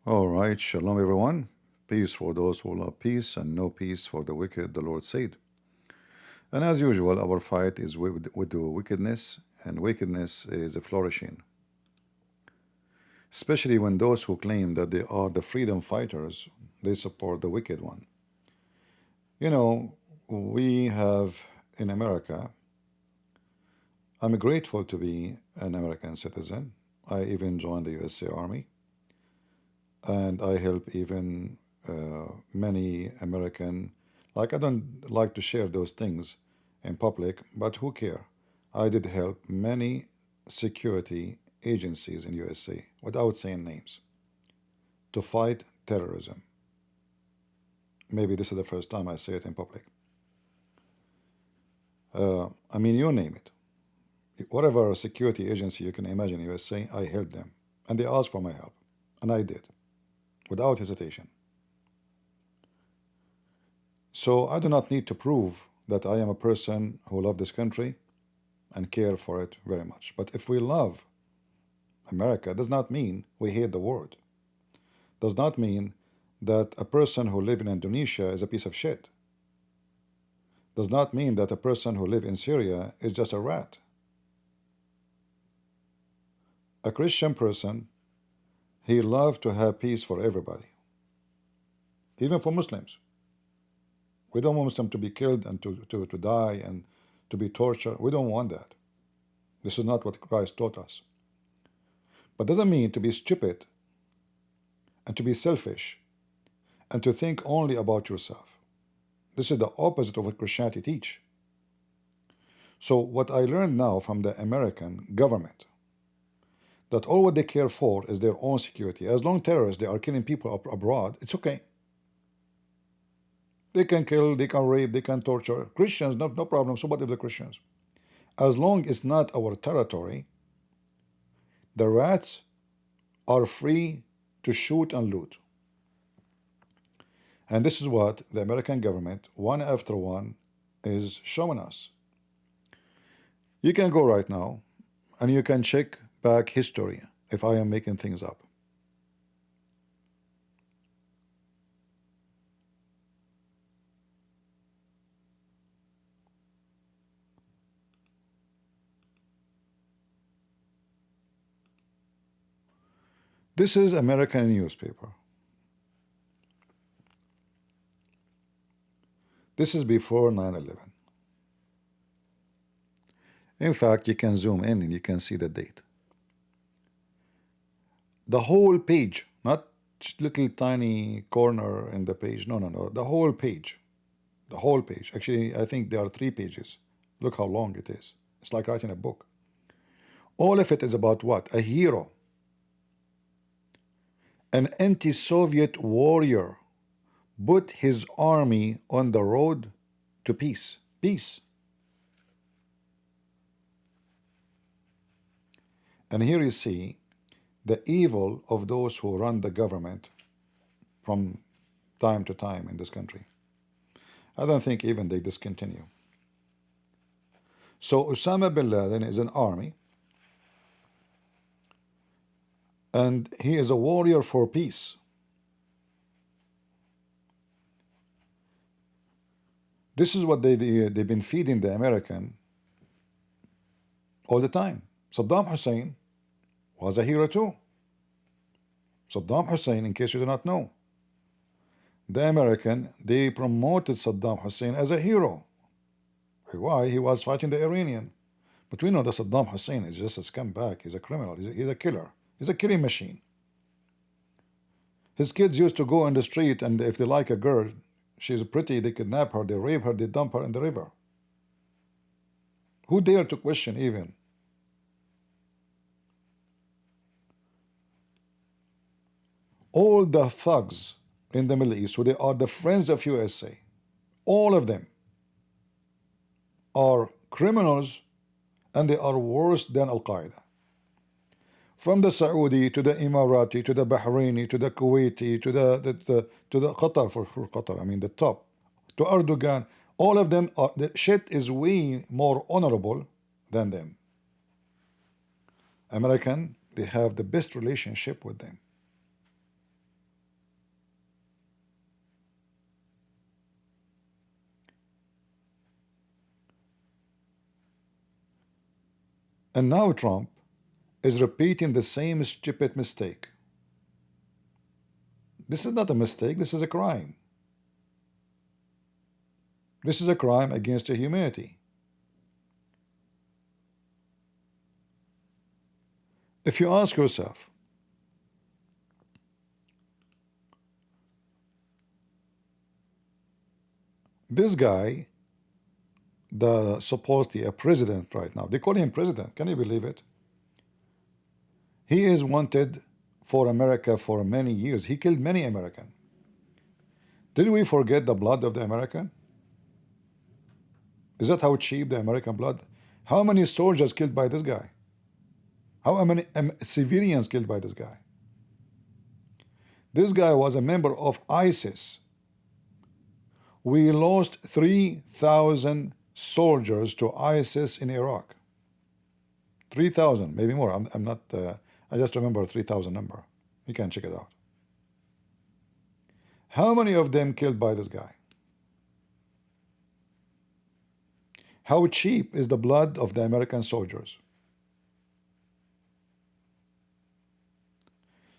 All right, shalom everyone. Peace for those who love peace and no peace for the wicked, the Lord said. And as usual, our fight is with the wickedness, and wickedness is flourishing. Especially when those who claim that they are the freedom fighters, they support the wicked one. You know, we have in America, I'm grateful to be an American citizen. I even joined the USA Army, and I help even many American. Like I don't like to share those things in public, but who care? I did help many security agencies in USA without saying names to fight terrorism. Maybe this is the first time I say it in public. I mean, you name it. Whatever security agency you can imagine in USA, I helped them. And they asked for my help. And I did, without hesitation. So I do not need to prove that I am a person who loves this country and care for it very much. But if we love America, does not mean we hate the world. Does not mean that a person who lives in Indonesia is a piece of shit. Does not mean that a person who lives in Syria is just a rat. A Christian person, he loves to have peace for everybody, even for Muslims. We don't want Muslims to be killed and to die and to be tortured. We don't want that. This is not what Christ taught us. But doesn't mean to be stupid and to be selfish and to think only about yourself. This is the opposite of what Christianity teach. So what I learned now from the American government, that all what they care for is their own security. As long as terrorists, they are killing people abroad, it's okay. They can kill, they can rape, they can torture. Christians, no problem. So what if the Christians? As long as it's not our territory, the rats are free to shoot and loot. And this is what the American government, one after one, is showing us. You can go right now and you can check back history if I am making things up. This is American newspaper. This is before 9/11. In fact, you can zoom in and you can see the date. The whole page, not little tiny corner in the page. No, no, no. The whole page. The whole page. Actually, I think there are 3 pages. Look how long it is. It's like writing a book. All of it is about what? A hero. An anti-Soviet warrior put his army on the road to peace. Peace. And here you see the evil of those who run the government from time to time in this country. I don't think even they discontinue. So Osama bin Laden is an army, and he is a warrior for peace. This is what they've been feeding the American all the time. Saddam Hussein was a hero too. Saddam Hussein, in case you do not know, the American, they promoted Saddam Hussein as a hero. Why? He was fighting the Iranian. But we know that Saddam Hussein is just a scumbag. He's a criminal. He's a killer. He's a killing machine. His kids used to go in the street, and if they like a girl, she's pretty, they kidnap her, they rape her, they dump her in the river. Who dare to question even? All the thugs in the Middle East, who they are the friends of USA, all of them are criminals, and they are worse than Al-Qaeda. From the Saudi to the Emirati to the Bahraini to the Kuwaiti to the Qatar, for Qatar, I mean the top, to Erdogan, all of them are, the shit is way more honorable than them. American, they have the best relationship with them. And now Trump is repeating the same stupid mistake. This is not a mistake, this is a crime. This is a crime against humanity. If you ask yourself, this guy, the supposedly a president right now, they call him president, can you believe it? He is wanted for America for many years. He killed many Americans. Did we forget the blood of the American? Is that how cheap the American blood? How many soldiers killed by this guy? How many civilians killed by this guy? This guy was a member of ISIS. We lost 3,000 soldiers to ISIS in Iraq. 3,000, maybe more. I'm not, I just remember 3,000 number. You can check it out. How many of them killed by this guy? How cheap is the blood of the American soldiers?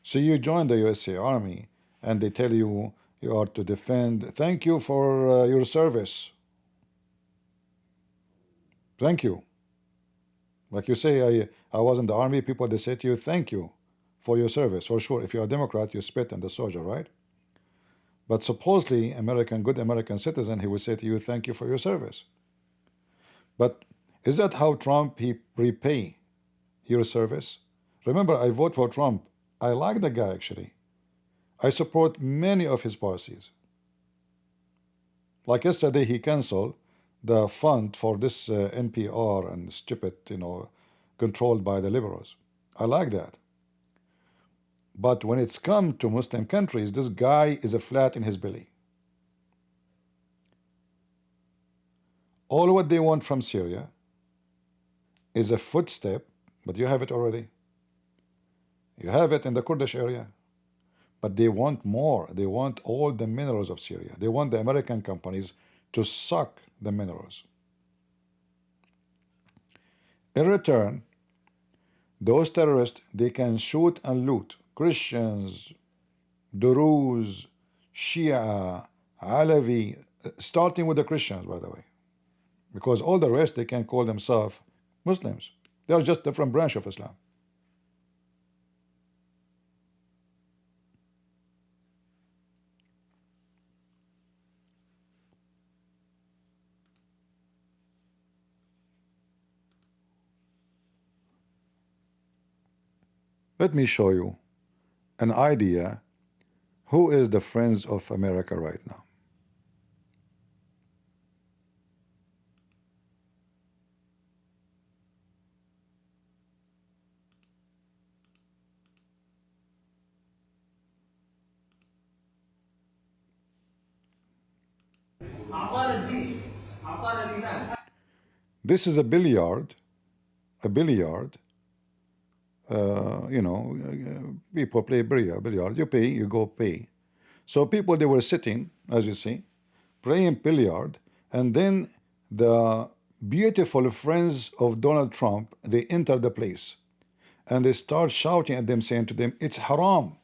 So you join the USA Army and they tell you you are to defend. Thank you for your service. Thank you. Like you say, I was in the army, people, they say to you, thank you for your service. For sure, if you're a Democrat, you spit on the soldier, right? But supposedly, good American citizen, he will say to you, thank you for your service. But is that how Trump, he repay your service? Remember, I vote for Trump. I like the guy, actually. I support many of his policies. Like yesterday, he canceled the fund for this NPR and stupid, controlled by the liberals. I like that. But when it's come to Muslim countries, this guy is a flat in his belly. All what they want from Syria is a footstep, but you have it already. You have it in the Kurdish area. But they want more. They want all the minerals of Syria. They want the American companies to suck the minerals. In return, those terrorists, they can shoot and loot Christians, Druze, Shia, Alawi, starting with the Christians, by the way. Because all the rest, they can call themselves Muslims. They are just a different branch of Islam. Let me show you an idea who is the friends of America right now. This is a billiard, people play billiard, you pay, you go pay. So people, they were sitting, as you see, playing billiard, and then the beautiful friends of Donald Trump, they enter the place, and they start shouting at them, saying to them, it's haram.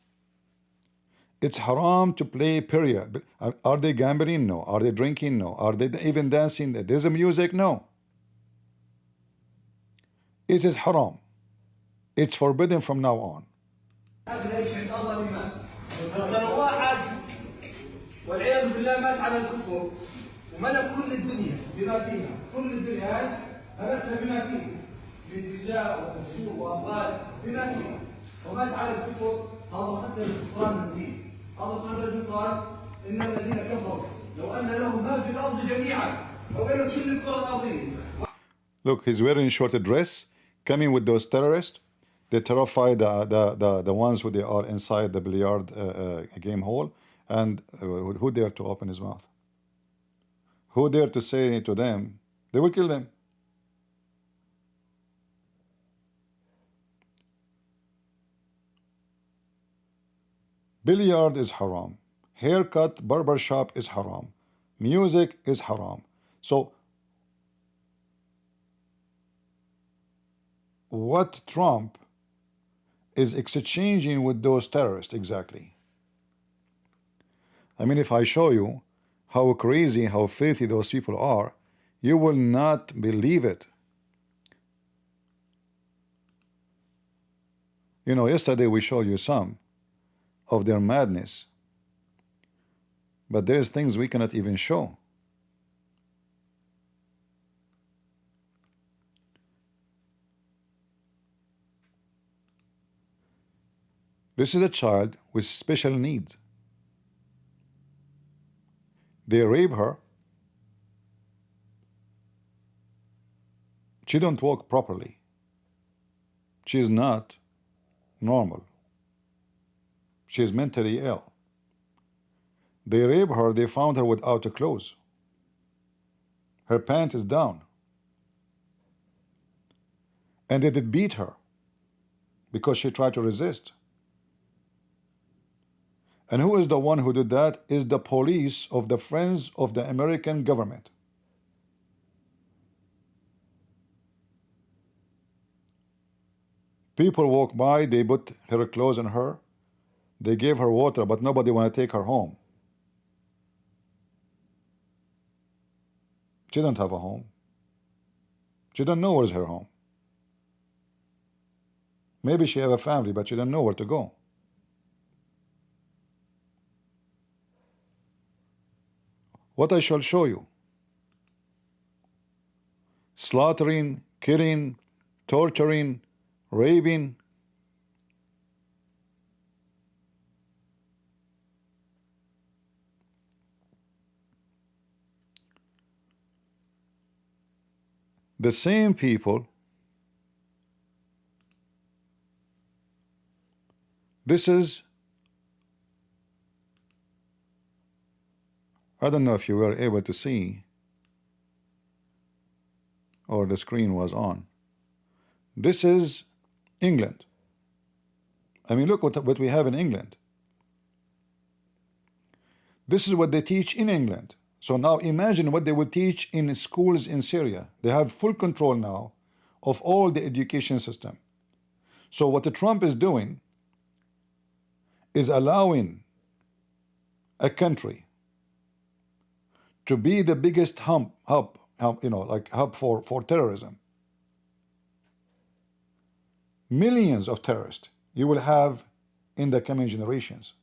It's haram to play, period. Are they gambling? No. Are they drinking? No. Are they even dancing? There's a music? No. It is haram. It's forbidden from now on. والعياذ بالله مات على الكفر وملك كل الدنيا بما فيها كل الدنيا هاي ملكها بما فيها من نساء وقصور وأموال بما فيها ومات على الكفر هذا خسر الخسران الدين الله سبحانه وتعالى قال إن الذين كفروا لو أن لهم ما في الأرض جميعا وبين كل الكرة الأرضية. Look, he's wearing short dress, coming with those terrorists. They terrify the ones who they are inside the billiard game hall. And who dare to open his mouth? Who dare to say to them, they will kill them. Billiard is haram. Haircut, barbershop is haram. Music is haram. So what Trump is exchanging with those terrorists exactly. I mean, if I show you how crazy, how filthy those people are, you will not believe it. You know, yesterday we showed you some of their madness, but there's things we cannot even show. This is a child with special needs. They rape her. She don't walk properly. She is not normal. She is mentally ill. They rape her. They found her without her clothes. Her pant is down. And they did beat her because she tried to resist. And who is the one who did that? Is the police of the Friends of the American government. People walk by, they put her clothes on her, they gave her water, but nobody want to take her home. She don't have a home. She don't know where's her home. Maybe she have a family, but she don't know where to go. What I shall show you: slaughtering, killing, torturing, raping. The same people. This is, I don't know if you were able to see or the screen was on. This is England. I mean, look what we have in England. This is what they teach in England. So now imagine what they would teach in schools in Syria. They have full control now of all the education system. So what Trump is doing is allowing a country to be the biggest hub, you know, like hub for terrorism. Millions of terrorists you will have in the coming generations.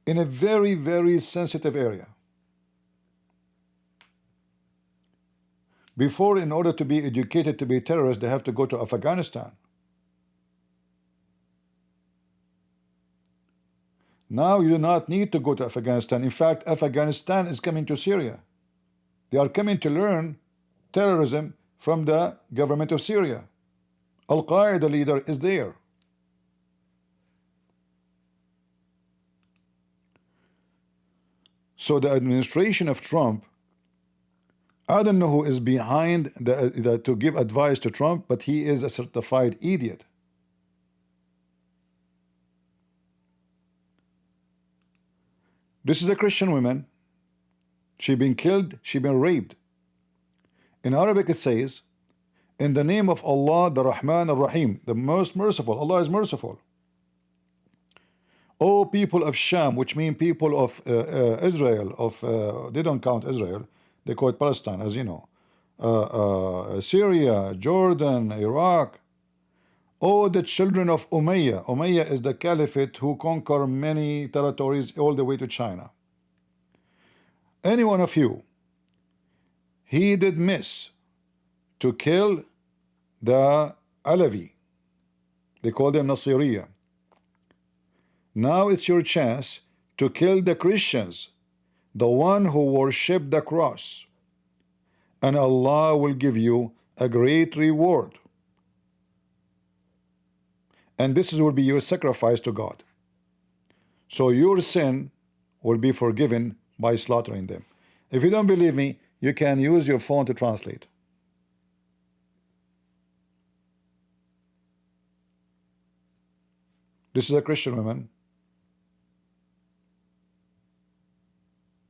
In a very, very sensitive area. Before, in order to be educated to be terrorists, they have to go to Afghanistan. Now you do not need to go to Afghanistan. In fact, Afghanistan is coming to Syria. They are coming to learn terrorism from the government of Syria. Al-Qaeda leader is there. So the administration of Trump, I don't know who is behind to give advice to Trump, but he is a certified idiot. This is a Christian woman. She been killed, she been raped. In Arabic it says, in the name of Allah, the Rahman Ar-Rahim, the most merciful. Allah is merciful. O people of Sham, which mean people of Israel, they don't count Israel, they call it Palestine, as you know. Syria, Jordan, Iraq. O the children of Umayyah. Umayyah is the caliphate who conquer many territories all the way to China. Any one of you, he did miss to kill the Alawi. They call them Nasiriyah. Now it's your chance to kill the Christians, the one who worship the cross, and Allah will give you a great reward. And this will be your sacrifice to God. So your sin will be forgiven by slaughtering them. If you don't believe me, you can use your phone to translate. This is a Christian woman.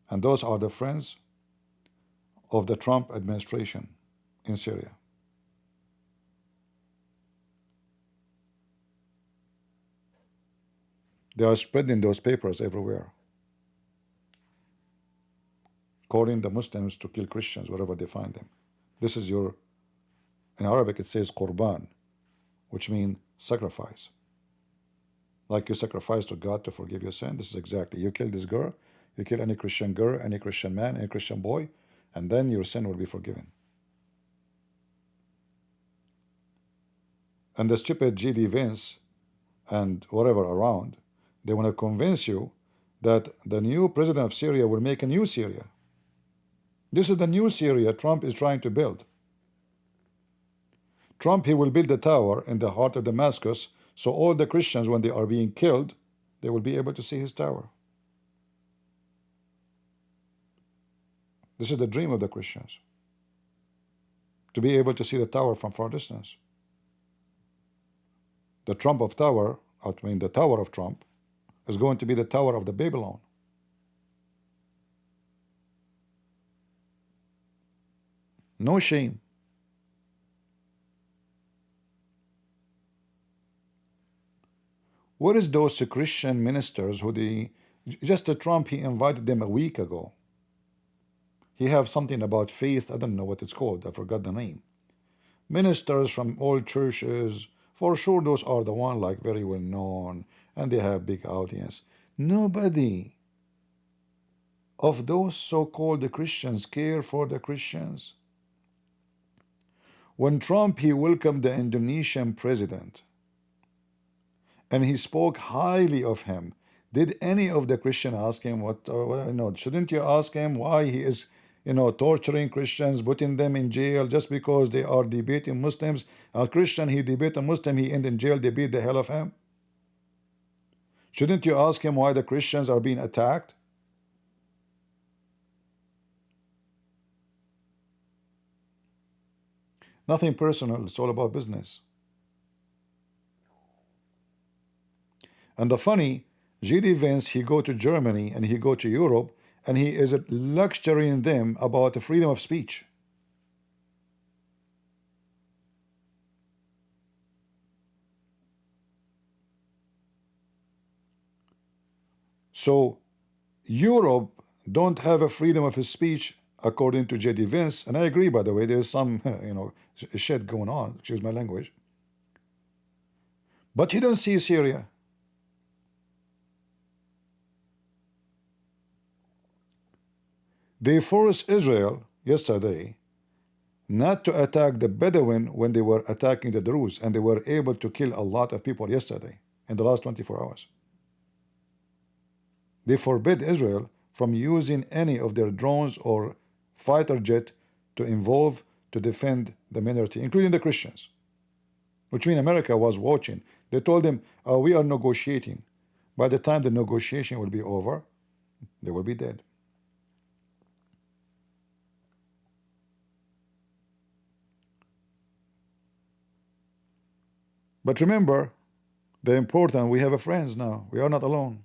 And those are the friends of the Trump administration in Syria. They are spreading those papers everywhere, calling the Muslims to kill Christians wherever they find them. This is your, in Arabic it says qurban, which means sacrifice. Like you sacrifice to God to forgive your sin. This is exactly, you kill this girl, you kill any Christian girl, any Christian man, any Christian boy, and then your sin will be forgiven. And the stupid G.D. Vance and whatever around, they want to convince you that the new president of Syria will make a new Syria. This is the new Syria Trump is trying to build. Trump, he will build a tower in the heart of Damascus, so all the Christians, when they are being killed, they will be able to see his tower. This is the dream of the Christians, to be able to see the tower from far distance. The Trump of tower, I mean the tower of Trump, is going to be the tower of the Babylon. No shame. Where is those Christian ministers who just Trump, he invited them a week ago. He have something about faith, I don't know what it's called, I forgot the name. Ministers from all churches, for sure those are the one like very well known, and they have big audience. Nobody of those so-called Christians care for the Christians. When Trump, he welcomed the Indonesian president, and he spoke highly of him, did any of the Christian ask him shouldn't you ask him why he is torturing Christians, putting them in jail just because they are debating Muslims? A Christian, he debate a Muslim, he end in jail, they beat the hell of him. Shouldn't you ask him why the Christians are being attacked? Nothing personal, it's all about business. And the funny, G.D. Vance, he go to Germany and he go to Europe, and he is lecturing them about the freedom of speech. So Europe don't have a freedom of speech according to J.D. Vance, and I agree, by the way, there's some shit going on, excuse my language. But he doesn't see Syria. They forced Israel yesterday not to attack the Bedouin when they were attacking the Druze, and they were able to kill a lot of people yesterday in the last 24 hours. They forbid Israel from using any of their drones or fighter jet to involve to defend the minority, including the Christians, which means America was watching. They told them, we are negotiating. By the time the negotiation will be over, they will be dead. But remember, the important, we have a friends now. We are not alone.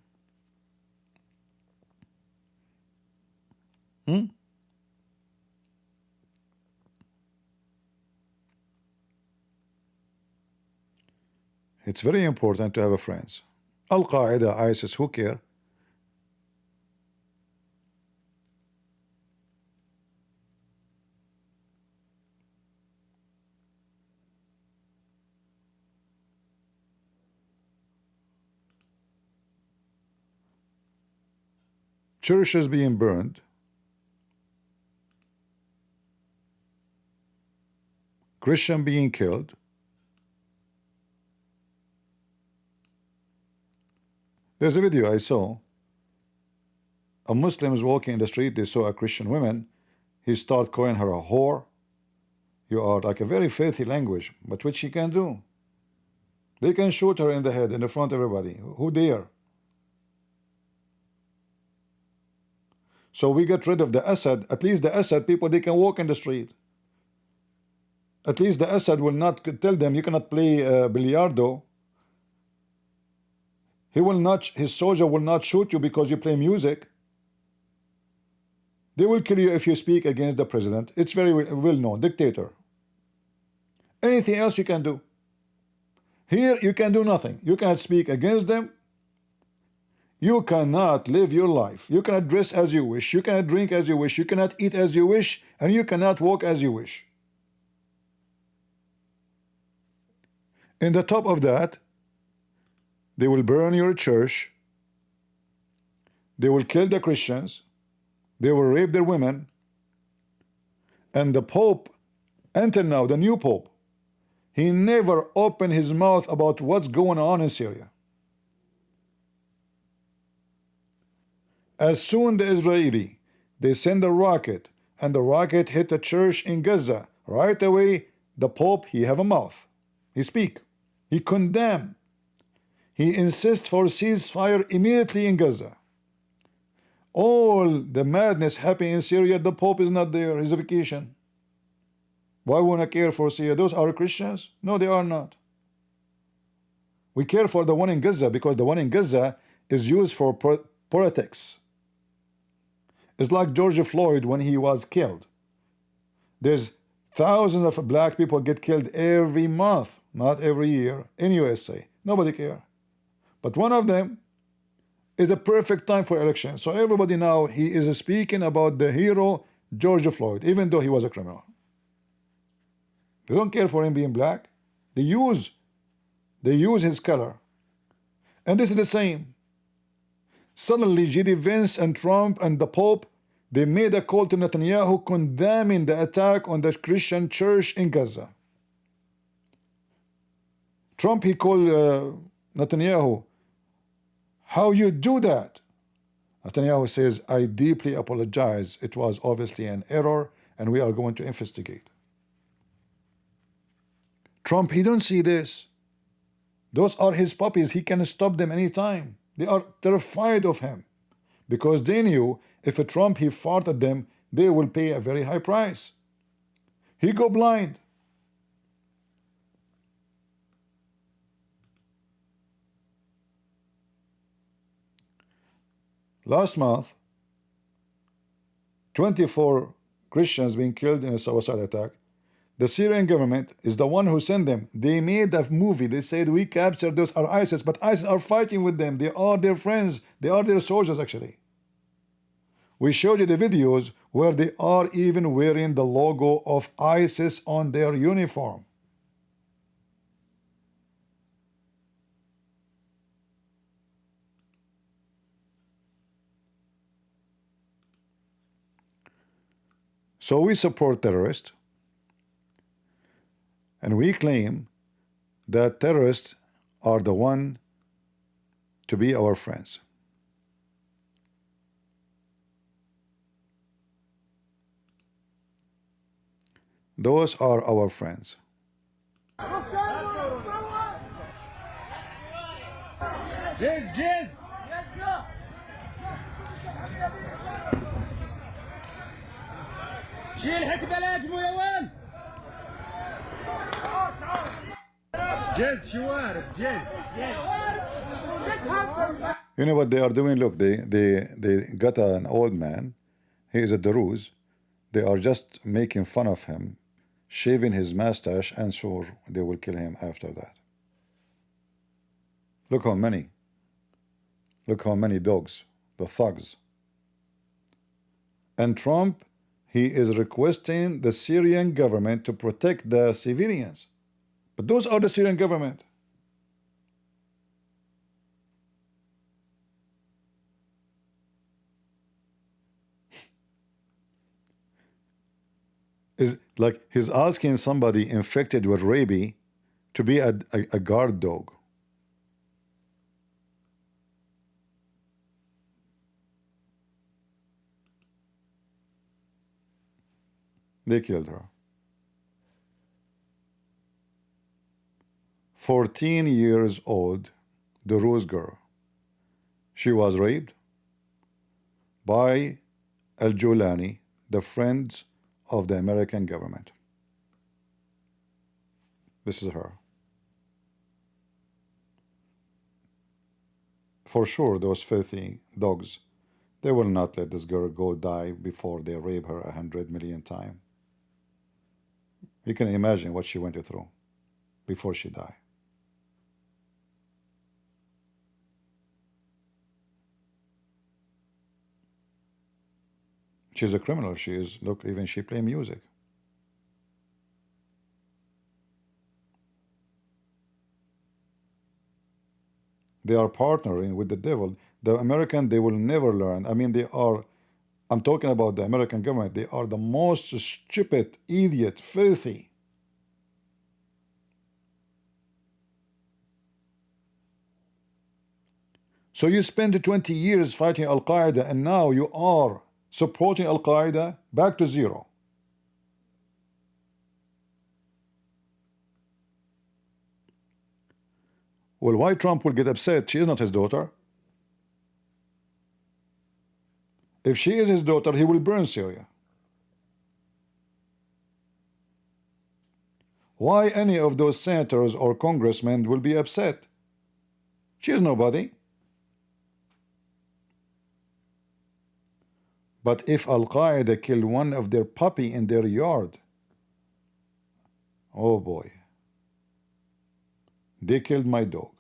It's very important to have a friends. Al-Qaeda, ISIS, who care? Churches being burned, Christian being killed. There's a video I saw. A Muslim is walking in the street, they saw a Christian woman. He started calling her a whore. You are like a very filthy language, but what she can do? They can shoot her in the head in the front of everybody. Who dare? So we get rid of the Assad. At least the Assad people, they can walk in the street. At least the Assad will not tell them you cannot play billiardo. He will not, his soldier will not shoot you because you play music. They will kill you if you speak against the president. It's very well known, dictator. Anything else you can do. Here you can do nothing. You cannot speak against them. You cannot live your life. You cannot dress as you wish. You cannot drink as you wish. You cannot eat as you wish. And you cannot walk as you wish. In the top of that, they will burn your church. They will kill the Christians. They will rape their women. And the Pope, until now, the new Pope, he never opened his mouth about what's going on in Syria. As soon the Israeli, they send a rocket, and the rocket hit a church in Gaza, right away, the Pope, he have a mouth. He speak. He condemn. He insists for ceasefire immediately in Gaza. All the madness happening in Syria, the Pope is not there. He's on vacation. Why would I care for Syria? Those are Christians? No, they are not. We care for the one in Gaza because the one in Gaza is used for politics. It's like George Floyd when he was killed. There's thousands of black people get killed every month, not every year, in USA. Nobody care. But one of them is a perfect time for election. So everybody now, he is speaking about the hero George Floyd, even though he was a criminal. They don't care for him being black. They use his color. And this is the same. Suddenly, J.D. Vance and Trump and the Pope, they made a call to Netanyahu condemning the attack on the Christian church in Gaza. Trump, he called Netanyahu, how you do that? Netanyahu says, I deeply apologize. It was obviously an error, and we are going to investigate. Trump, he don't see this. Those are his puppies. He can stop them anytime. They are terrified of him because they knew if a Trump he fought at them, they will pay a very high price. He go blind. Last month, 24 Christians being killed in a suicide attack. The Syrian government is the one who sent them. They made a movie. They said, we captured those are ISIS, but ISIS are fighting with them. They are their friends. They are their soldiers, actually. We showed you the videos where they are even wearing the logo of ISIS on their uniform. So we support terrorists. And we claim that terrorists are the one to be our friends. Those are our friends. Jizz! شيل حك بلاج مو يا ولد جز شوارب جز You know what they are doing? Look, they got an old man. He is a Druze. They are just making fun of him, shaving his mustache, and sure they will kill him after that. Look how many. Look how many dogs, the thugs. And Trump, he is requesting the Syrian government to protect the civilians. But those are the Syrian government. Is like he's asking somebody infected with rabies to be a guard dog. They killed her. 14 years old, the Rose girl. She was raped by Al-Julani, the friends of the American government. This is her. For sure, those filthy dogs, they will not let this girl go die before they rape her 100 million times. You can imagine what she went through before she died. She's a criminal. She is, look, even she play music. They are partnering with the devil. The American, they will never learn. I mean, they are, I'm talking about the American government. They are the most stupid, idiot, filthy. So you spend 20 years fighting Al-Qaeda, and now you are supporting Al-Qaeda back to zero. Well, why Trump will get upset? She is not his daughter. If she is his daughter, he will burn Syria. Why any of those senators or congressmen will be upset? She is nobody. But if Al-Qaeda killed one of their puppy in their yard, oh boy, they killed my dog.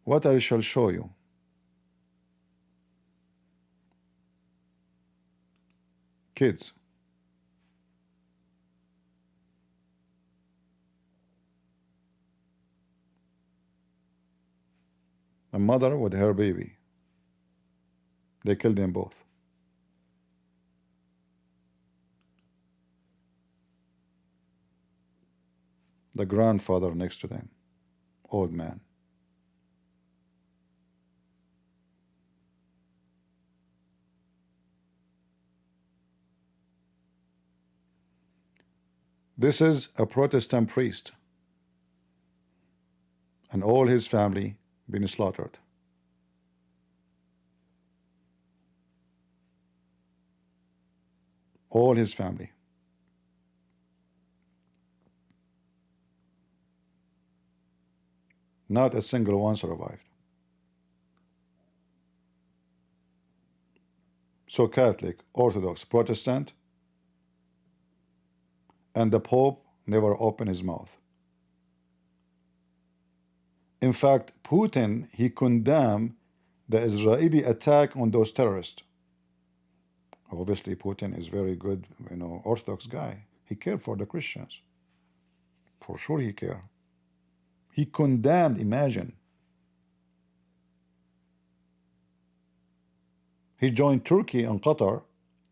What I shall show you. Kids. A mother with her baby. They killed them both. The grandfather next to them. Old man. This is a Protestant priest, and all his family been slaughtered. All his family. Not a single one survived. So Catholic, Orthodox, Protestant, and the Pope never opened his mouth. In fact, Putin, he condemned the Israeli attack on those terrorists. Obviously, Putin is very good, Orthodox guy. He cared for the Christians. For sure he cared. He condemned, imagine. He joined Turkey and Qatar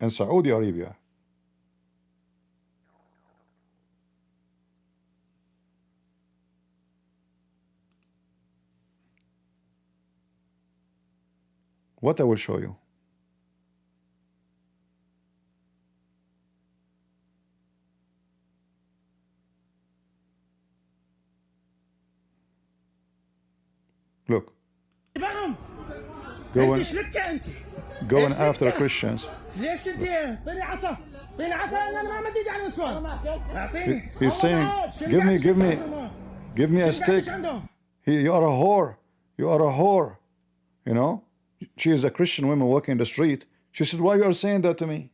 and Saudi Arabia. What I will show you. Look. Going after the Christians. He's saying, give me a stick. You are a whore. You are a whore. She is a Christian woman walking the street. She said, why you are saying that to me?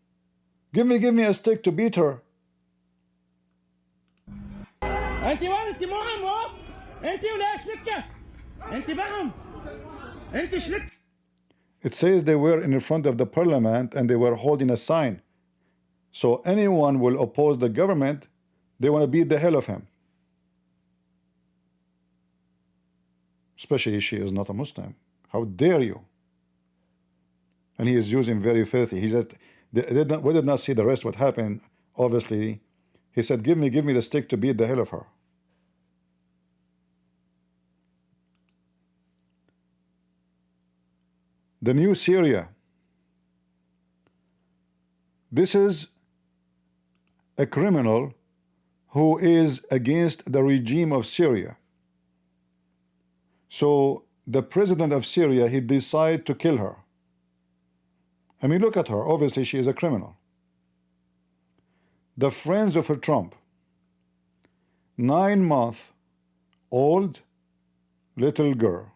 Give me a stick to beat her. It says they were in front of the parliament and they were holding a sign. So anyone will oppose the government, they want to beat the hell of him. Especially she is not a Muslim. How dare you? And he is using very filthy. He just, we did not see the rest what happened. Obviously, he said, give me the stick to beat the hell of her. The new Syria. This is a criminal who is against the regime of Syria. So the president of Syria, he decided to kill her. I mean, look at her. Obviously, she is a criminal. The friends of her Trump, 9-month-old little girl.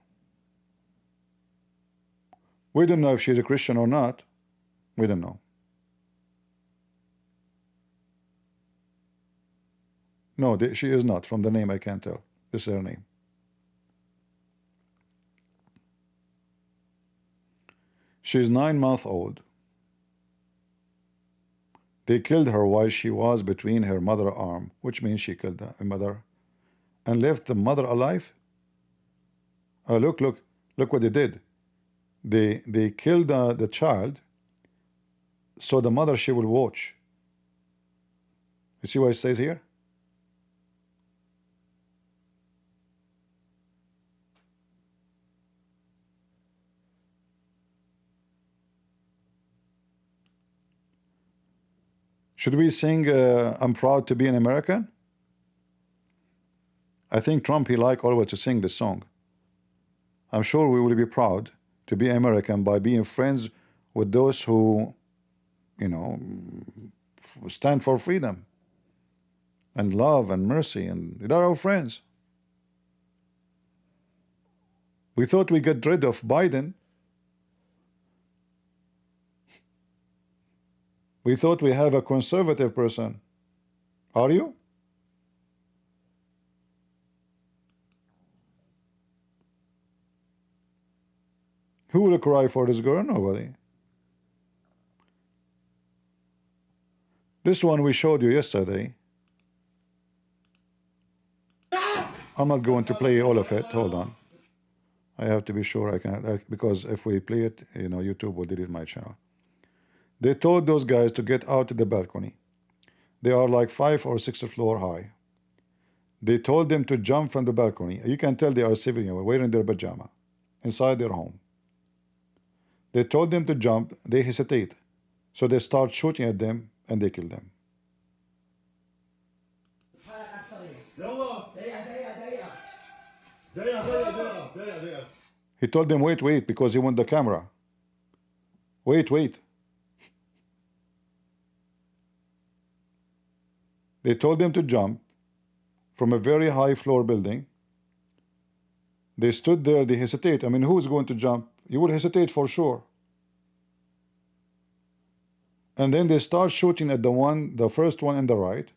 We don't know if she's a Christian or not. We don't know. No, she is not. From the name, I can't tell. This is her name. She's 9 months old. They killed her while she was between her mother's arm, which means she killed the mother and left the mother alive. Look, look what they did. They killed the child so the mother she will watch. You see what it says here? Should we sing I'm proud to be an American? I think Trump, he like always to sing this song. I'm sure we will be proud to be American by being friends with those who, you know, stand for freedom and love and mercy, and they're our friends. We thought we got rid of Biden. We thought we have a conservative person. Are you? Who will cry for this girl? Nobody. This one we showed you yesterday. I'm not going to play all of it. Hold on. I have to be sure I can, because if we play it, you know, YouTube will delete my channel. They told those guys to get out to the balcony. They are like 5 or 6 floors high. They told them to jump from the balcony. You can tell they are civilian, wearing their pajama, inside their home. They told them to jump. They hesitate. So they start shooting at them and they kill them. He told them, wait, because he want the camera. Wait. They told them to jump from a very high floor building. They stood there, they hesitate. I mean, who's going to jump? You will hesitate for sure. And then they start shooting at the first one in the right.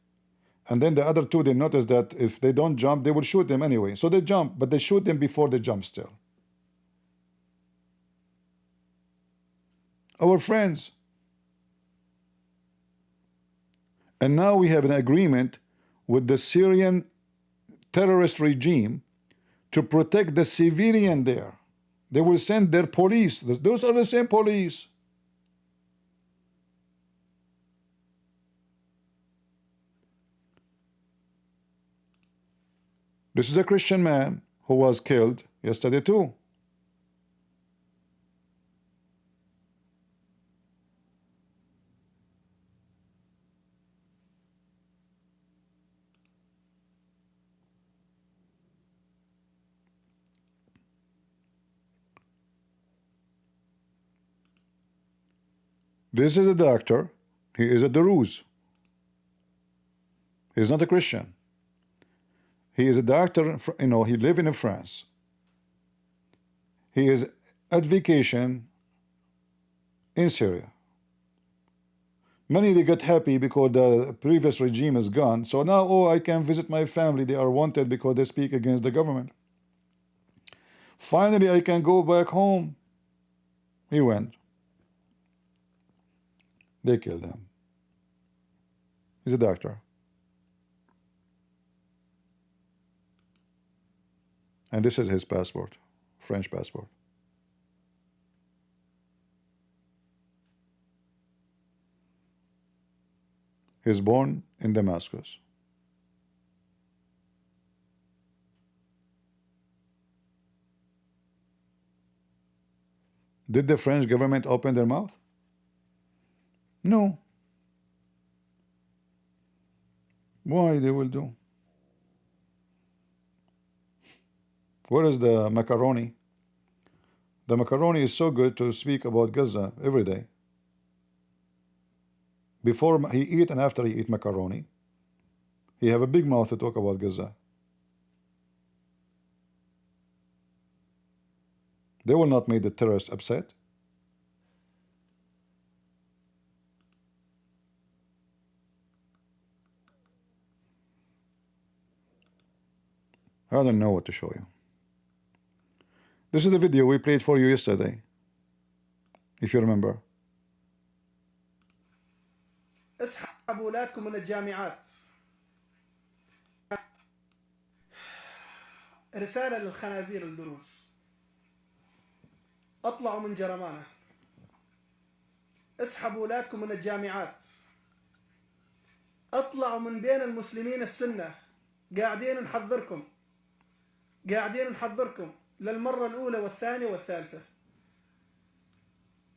And then the other two, they notice that if they don't jump, they will shoot them anyway. So they jump, but they shoot them before they jump still. Our friends. And now we have an agreement with the Syrian terrorist regime to protect the civilian there. They will send their police. Those are the same police. This is a Christian man who was killed yesterday too. This is a doctor. He is a Druze. He is not a Christian. He is a doctor, you know, he lives in France. He is at vacation in Syria. Many, they get happy because the previous regime is gone. So now, oh, I can visit my family. They are wanted because they speak against the government. Finally, I can go back home. He went. They killed him. He's a doctor. And this is his passport, French passport. He's born in Damascus. Did the French government open their mouth? No. Why they will do? Where is the macaroni? The macaroni is so good to speak about Gaza every day. Before he eat and after he eat macaroni, he have a big mouth to talk about Gaza. They will not make the terrorists upset. I don't know what to show you. This is the video we played for you yesterday. if you remember. اسحبوا أولادكم من الجامعات. رسالة للخنازير الدروس، اطلعوا من جرمانة، اسحبوا أولادكم من الجامعات، اطلعوا من بين المسلمين السنة. قاعدين نحذركم للمرة الأولى والثانية والثالثة.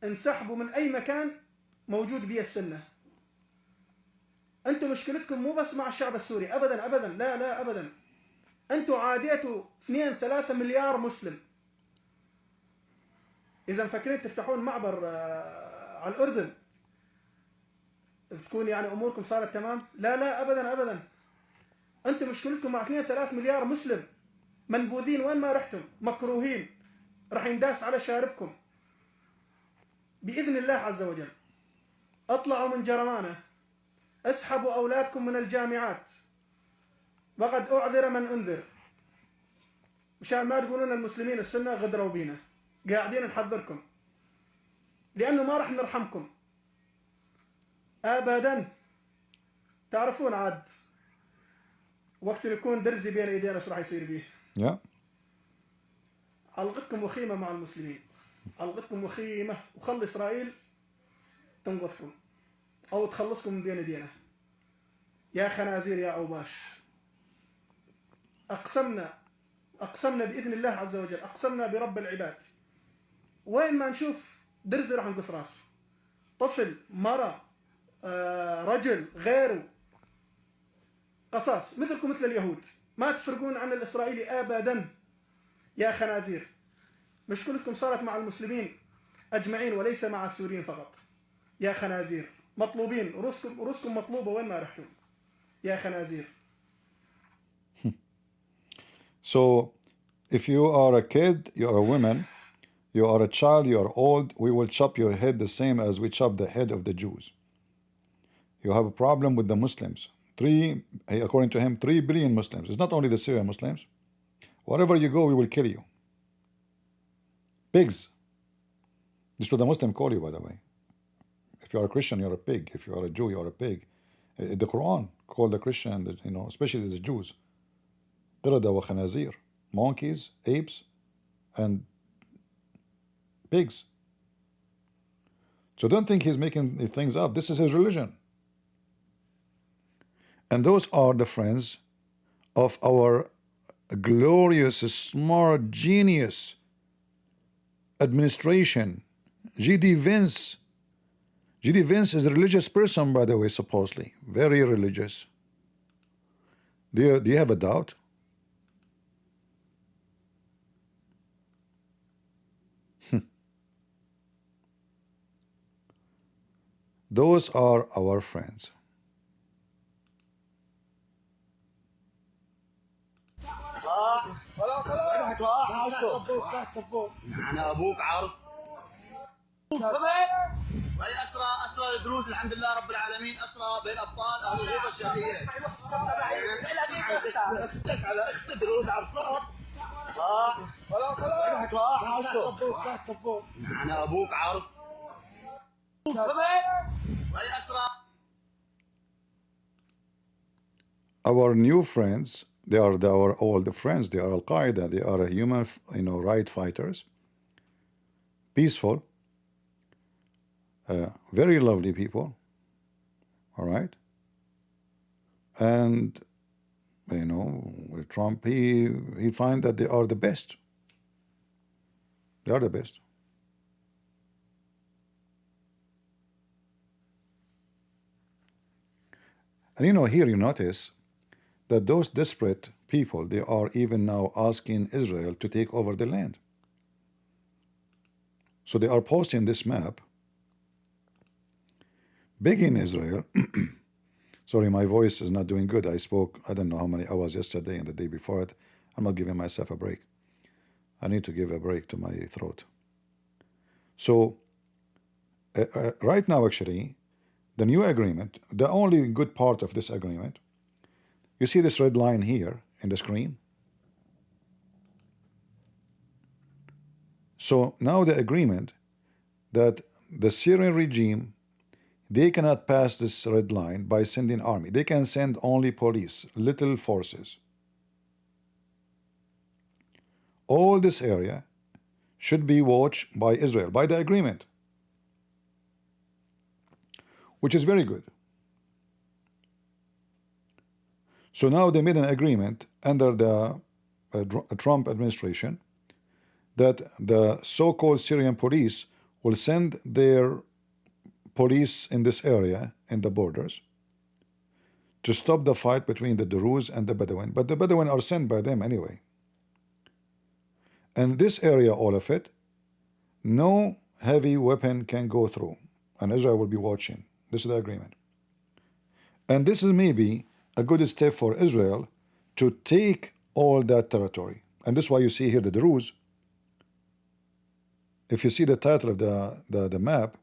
انسحبوا من أي مكان موجود به السنة. أنتم مشكلتكم مو بس مع الشعب السوري، أبدا أبدا، لا أبدا. أنتم عاديتوا 2-3 مليار مسلم. إذا فاكرين تفتحون معبر على الأردن تكون يعني أموركم صارت تمام، لا أبدا أبدا. أنتم مشكلتكم مع 2-3 مليار مسلم منبوذين، وين ما رحتم مكروهين، راح ينداس على شاربكم بإذن الله عز وجل. اطلعوا من جرمانة، اسحبوا أولادكم من الجامعات، وقد أعذر من أنذر. مشان ما تقولون المسلمين السنة غدروا بينا. قاعدين نحذركم لأنه ما راح نرحمكم أبدا. تعرفون عاد وقت يكون درزي بين ايدينا ايش راح يصير بيه. علقتكم وخيمة مع المسلمين، علقتكم وخيمة، وخلي إسرائيل تنقذكم أو تخلصكم من بين ايدينا. يا خنازير يا أوباش، أقسمنا بإذن الله عز وجل، أقسمنا برب العباد، وين ما نشوف درزي راح نقص راسه. طفل، مرة، رجل، غيره، قصاص مثلكم مثل اليهود، ما تفرقون عن الإسرائيلي أبدا. يا خنازير، مشكلتكم صارت مع المسلمين أجمعين وليس مع السوريين فقط. يا خنازير مطلوبين، رؤوسكم مطلوبة وين ما رحتوا. يا خنازير. So, if you are a kid, you are a woman, you are a child, you are old, we will chop your head the same as we chop the head of the Jews. You have a problem with the Muslims. According to him, 3 billion Muslims. It's not only the Syrian Muslims. Wherever you go, we will kill you. Pigs. This is what the Muslim call you, by the way. If you are a Christian, you're a pig. If you are a Jew, you're a pig. The Quran called the Christian, especially the Jews, قردة وخنازير, monkeys, apes, and pigs. So don't think he's making things up. This is his religion. And those are the friends of our glorious, smart, genius administration, G.D. Vance. G.D. Vance is a religious person, by the way, supposedly. Very religious. Do you have a doubt? Those are our friends. أنا أبوك عرس. وهي أسرى الدروز، الحمد لله رب العالمين، أسرى بين أبطال أهل الغوطة الشرقية. أختك على أختك دروز عرصات. أنا أبوك عرس. وهي أسرى. Our new friends, they are our old friends. They are Al-Qaeda. They are human, right fighters. Peaceful. Very lovely people. All right. And, with Trump, he find that they are the best. They are the best. And here you notice that those desperate people, they are even now asking Israel to take over the land. So they are posting this map, begging Israel. Sorry, my voice is not doing good. I spoke, I don't know how many hours yesterday and the day before it. I'm not giving myself a break. I need to give a break to my throat. So right now, actually, the new agreement, the only good part of this agreement, you see this red line here in the screen? So now the agreement that the Syrian regime, they cannot pass this red line by sending army. They can send only police, little forces. All this area should be watched by Israel, by the agreement, which is very good. So now they made an agreement under the Trump administration that the so-called Syrian police will send their police in this area, in the borders, to stop the fight between the Druze and the Bedouin. But the Bedouin are sent by them anyway. And this area, all of it, no heavy weapon can go through. And Israel will be watching. This is the agreement. And this is maybe a good step for Israel to take all that territory. And this is why you see here the Druze. If you see the title of the map,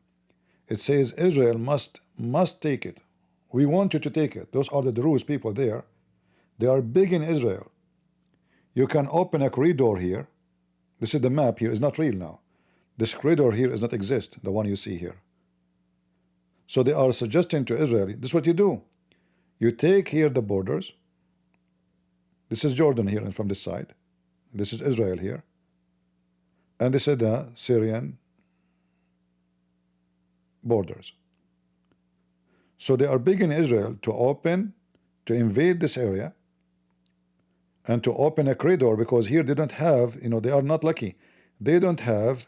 it says Israel must take it. We want you to take it. Those are the Druze people there. They are big in Israel. You can open a corridor here. This is the map here. It's not real now. This corridor here does not exist, the one you see here. So they are suggesting to Israel, this is what you do. You take here the borders. This is Jordan here and from this side. This is Israel here. And this is the Syrian borders. So they are begging Israel to invade this area and to open a corridor, because here they don't have, they are not lucky. They don't have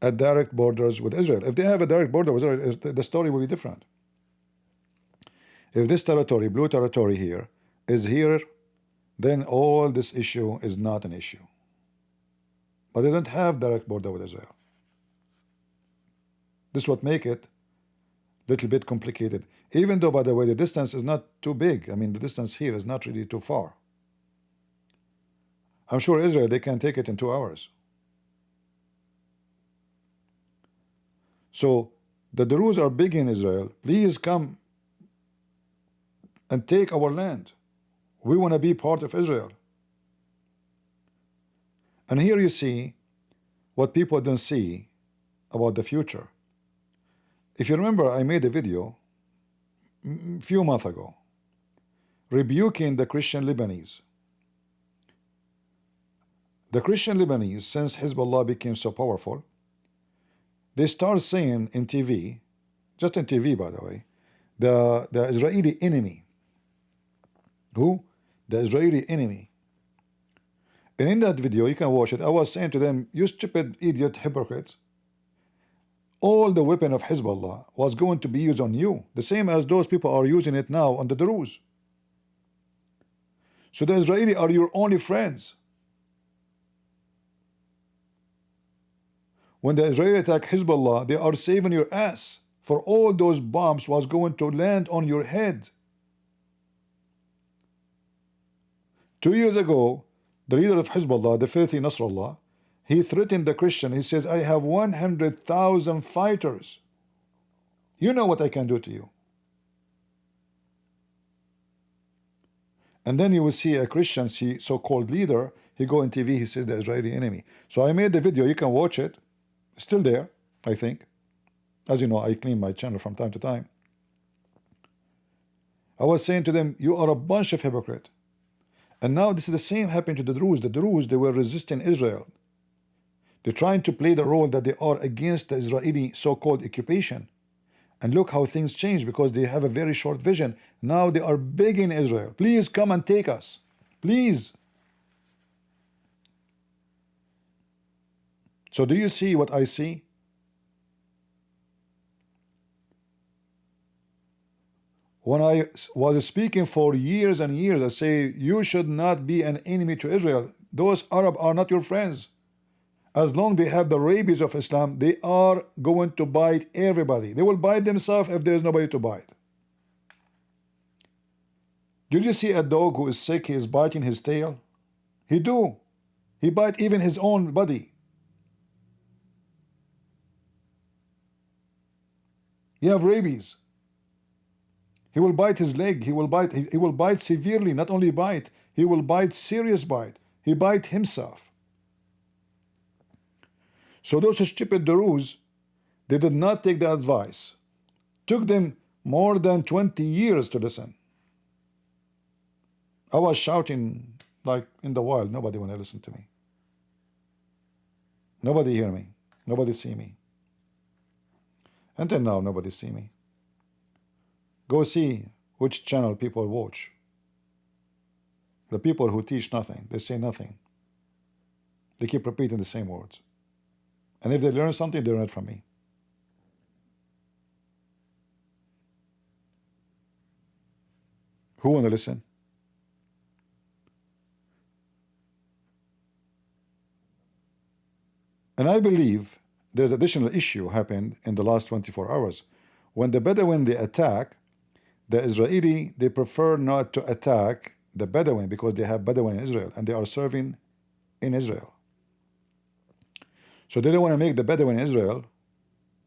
a direct borders with Israel. If they have a direct border with Israel, the story will be different. If this territory, blue territory here, is here, then all this issue is not an issue. But they don't have direct border with Israel. This is what make it a little bit complicated. Even though, by the way, the distance is not too big. I mean, the distance here is not really too far. I'm sure Israel, they can take it in 2 hours. So the Druze are big in Israel. Please come and take our land. We want to be part of Israel. And here you see what people don't see about the future. If you remember, I made a video a few months ago rebuking the Christian Lebanese. The Christian Lebanese, since Hezbollah became so powerful, they start saying in TV, just in TV by the way, the Israeli enemy. Who? The Israeli enemy. And in that video, you can watch it, I was saying to them, you stupid idiot hypocrites, all the weapon of Hezbollah was going to be used on you, the same as those people are using it now on the Druze. So the Israeli are your only friends. When the Israeli attack Hezbollah, they are saving your ass, for all those bombs was going to land on your head. 2 years ago, the leader of Hezbollah, the filthy Nasrallah, he threatened the Christian. He says, I have 100,000 fighters. You know what I can do to you. And then you will see a Christian, so-called leader, he go on TV, he says the Israeli enemy. So I made the video, you can watch it. Still there, I think. As you know, I clean my channel from time to time. I was saying to them, you are a bunch of hypocrites. And now this is the same happening to the Druze. The Druze, they were resisting Israel. They're trying to play the role that they are against the Israeli so-called occupation. And look how things change, because they have a very short vision. Now they are begging Israel, please come and take us. Please. So do you see what I see? When I was speaking for years and years, I say, you should not be an enemy to Israel. Those Arabs are not your friends. As long as they have the rabies of Islam, they are going to bite everybody. They will bite themselves if there is nobody to bite. Did you see a dog who is sick, he is biting his tail? He do. He bite even his own body. You have rabies. He will bite his leg. He will bite severely. Not only bite, he will bite serious bite. He bite himself. So those stupid Druze, They did not take the advice. Took them more than 20 years to listen. I was shouting like in the wild. Nobody want to listen to me. Nobody hear me. Nobody see me. Until now, nobody see me. Go see which channel people watch. The people who teach nothing, they say nothing. They keep repeating the same words. And if they learn something, they learn it from me. Who want to listen? And I believe there's additional issue happened in the last 24 hours. When the Bedouin they attack, the Israeli, they prefer not to attack the Bedouin because they have Bedouin in Israel and they are serving in Israel. So they don't want to make the Bedouin in Israel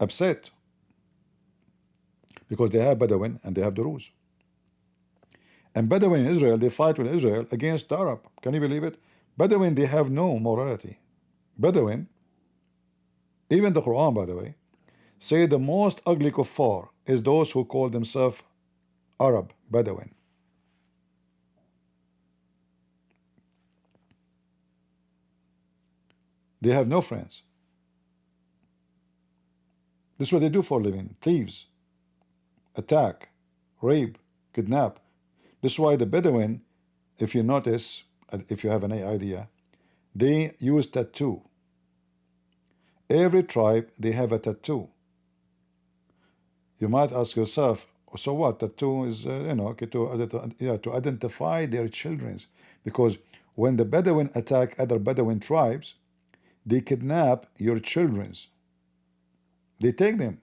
upset because they have Bedouin and they have Druze. And Bedouin in Israel, they fight with Israel against the Arab. Can you believe it? Bedouin, they have no morality. Bedouin, even the Quran, by the way, say the most ugly kuffar is those who call themselves Arab, Bedouin. They have no friends. This is what they do for a living. Thieves, attack, rape, kidnap. This is why the Bedouin, if you notice, if you have any idea, they use tattoo. Every tribe, they have a tattoo. You might ask yourself, so what? Tattoo is, okay, to identify their children. Because when the Bedouin attack other Bedouin tribes, they kidnap your children. They take them.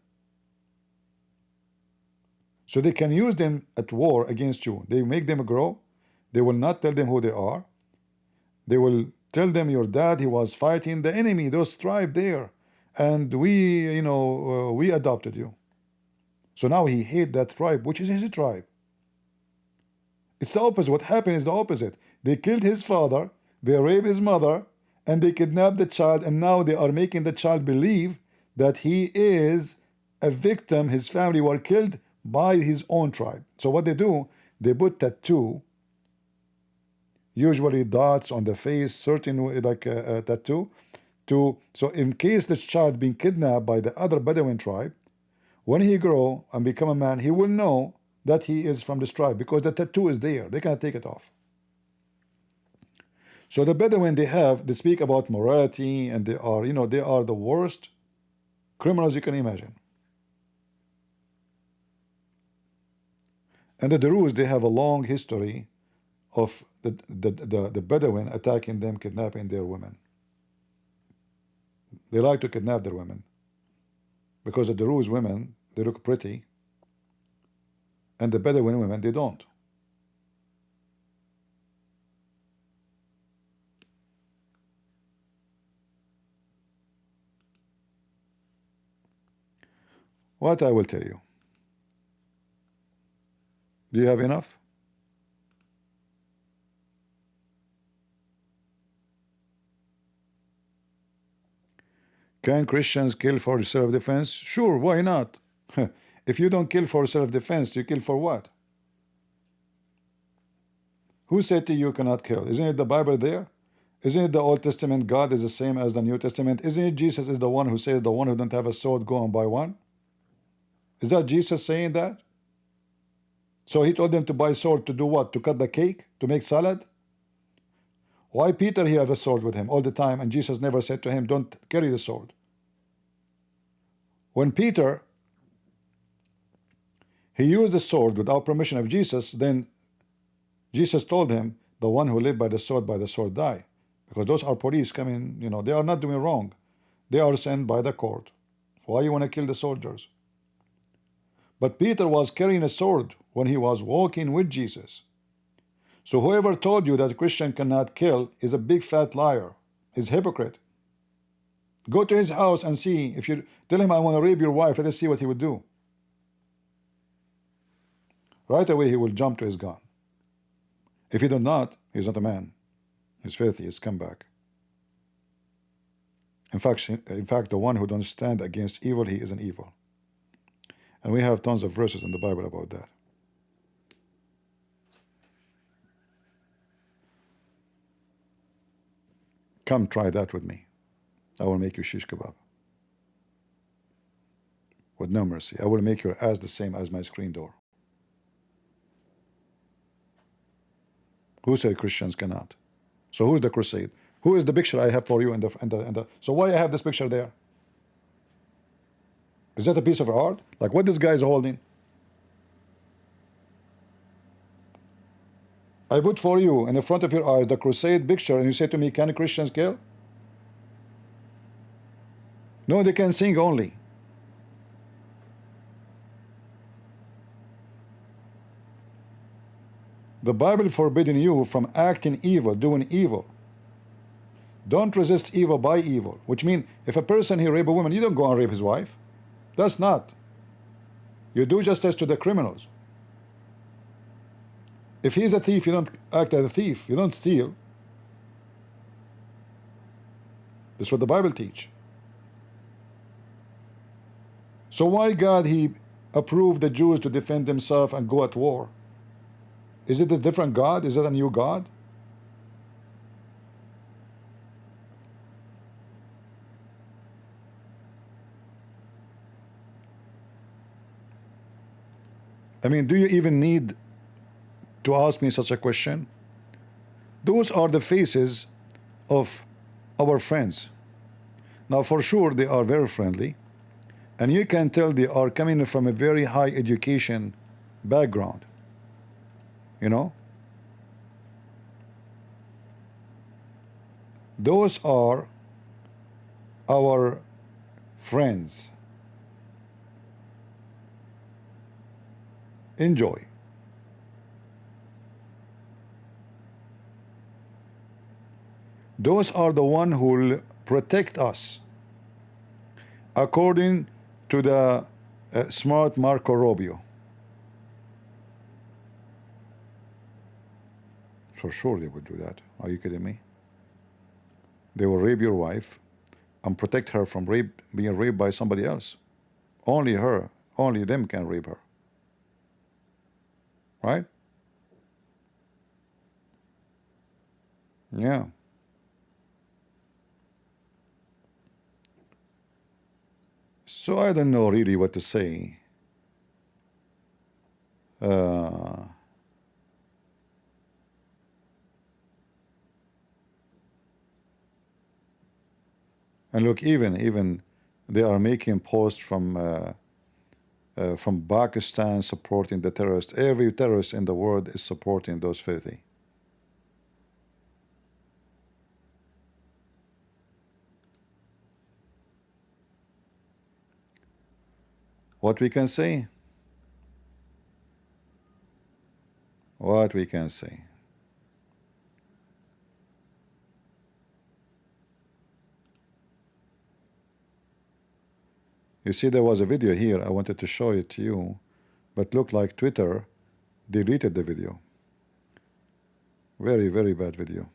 So they can use them at war against you. They make them grow. They will not tell them who they are. They will tell them your dad, he was fighting the enemy, those tribe there. And we, we adopted you. So now he hate that tribe, which is his tribe. It's the opposite. What happened is the opposite. They killed his father, they raped his mother, and they kidnapped the child, and now they are making the child believe that he is a victim. His family were killed by his own tribe. So what they do, they put tattoo, usually dots on the face, certain like a tattoo, so in case the child being kidnapped by the other Bedouin tribe, when he grow and become a man, he will know that he is from this tribe because the tattoo is there. They cannot take it off. So the Bedouin, they speak about morality, and they are, they are the worst criminals you can imagine. And the Druze, they have a long history of the Bedouin attacking them, kidnapping their women. They like to kidnap their women because the Druze women, they look pretty, and the Bedouin women, they don't. What I will tell you. Do you have enough? Can Christians kill for self-defense? Sure, why not? If you don't kill for self-defense, you kill for what? Who said to you cannot kill? Isn't it the Bible there? Isn't it the Old Testament God is the same as the New Testament? Isn't it Jesus is the one who says the one who don't have a sword go and buy one? Is that Jesus saying that? So he told them to buy sword to do what? To cut the cake? To make salad? Why Peter he have a sword with him all the time and Jesus never said to him, don't carry the sword? When Peter, he used the sword without permission of Jesus, then Jesus told him, the one who lived by the sword die. Because those are police coming, they are not doing wrong. They are sent by the court. Why you want to kill the soldiers? But Peter was carrying a sword when he was walking with Jesus. So whoever told you that a Christian cannot kill is a big fat liar, is hypocrite. Go to his house and see. If you tell him I want to rape your wife, let us see what he would do. Right away he will jump to his gun. If he does not, he's not a man. He's filthy, he's come back. In fact, the one who don't stand against evil, he is an evil. And we have tons of verses in the Bible about that. Come try that with me. I will make you shish kebab. With no mercy. I will make your ass the same as my screen door. Who said Christians cannot? So who is the crusade? Who is the picture I have for you in the so why I have this picture there? Is that a piece of art? Like what this guy is holding? I put for you in the front of your eyes the crusade picture, and you say to me, can Christians kill? No, they can sing only. The Bible forbidding you from acting evil, doing evil. Don't resist evil by evil. Which means if a person he rape a woman, you don't go and rape his wife. That's not. You do justice to the criminals. If he's a thief, you don't act as a thief. You don't steal. That's what the Bible teach. So why God he approved the Jews to defend themselves and go at war? Is it a different God? Is it a new God? I mean, do you even need to ask me such a question? Those are the faces of our friends. Now, for sure, they are very friendly, and you can tell they are coming from a very high education background. You know? Those are our friends. Enjoy. Those are the one who will protect us according to the smart Marco Rubio. For sure they would do that. Are you kidding me? They will rape your wife and protect her from being raped by somebody else. Only her, only them can rape her. Right? Yeah. So I don't know really what to say. And look, even they are making posts from Pakistan supporting the terrorists. Every terrorist in the world is supporting those filthy. What we can say? What we can say? You see, there was a video here. I wanted to show it to you, but looked like Twitter deleted the video. Very, very bad video.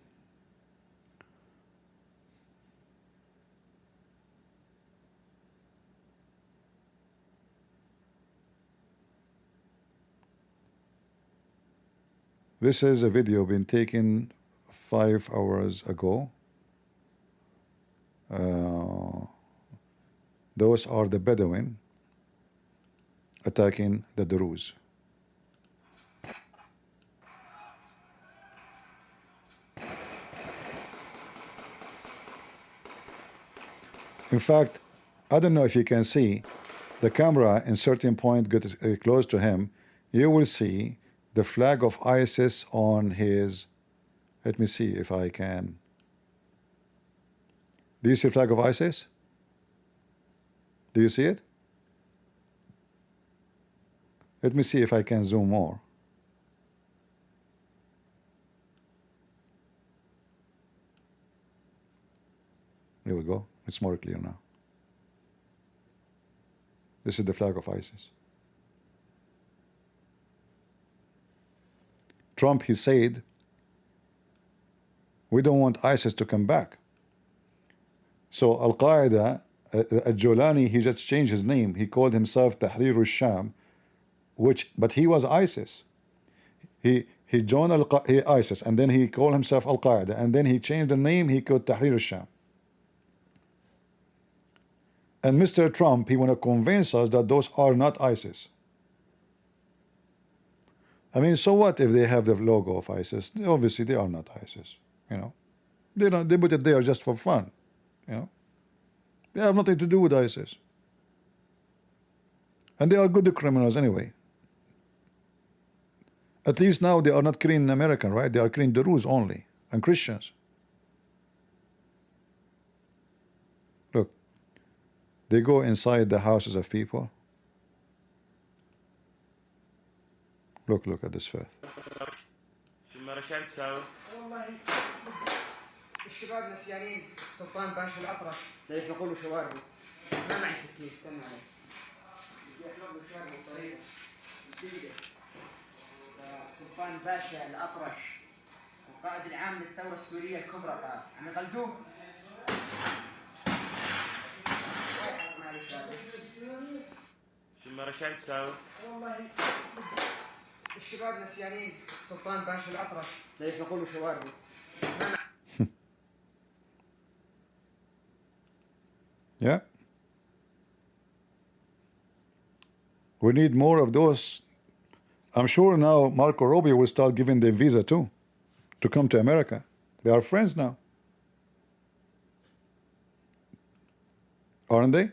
This is a video been taken 5 hours ago. Those are the Bedouin attacking the Druze. In fact, I don't know if you can see the camera in certain point get close to him, you will see the flag of ISIS on his, let me see if I can. Do you see the flag of ISIS? Do you see it? Let me see if I can zoom more. There we go. It's more clear now. This is the flag of ISIS. Trump, he said, we don't want ISIS to come back. So Al-Qaeda, Al-Jolani, he just changed his name. He called himself Tahrir al-Sham, but he was ISIS. He joined ISIS, and then he called himself Al-Qaeda, and then he changed the name. He called Tahrir al-Sham. And Mr. Trump, he want to convince us that those are not ISIS. I mean, so what if they have the logo of ISIS? Obviously, they are not ISIS. You know, they don't. They put it there just for fun. You know, they have nothing to do with ISIS, and they are good criminals anyway. At least now they are not killing American, right? They are killing Druze only and Christians. Look, they go inside the houses of people. Look at this faith. شو ما رشاد تساوي؟ والله الشباب نسيانين سلطان باشا الأطرش لا يحلقوا له شواربه. اسمع معي سكين استنى علي. يحلق له شواربه بطريقة جديدة. سلطان باشا الأطرش القائد العام للثورة السورية الكبرى قال عم يقلدوه. شو ما رشاد تساوي؟ والله الشباب نسيانين سلطان باشا الأطرش لا يحلقوا له شواربه. Yeah. We need more of those. I'm sure now Marco Rubio will start giving them visa too to come to America. They are friends now. Aren't they?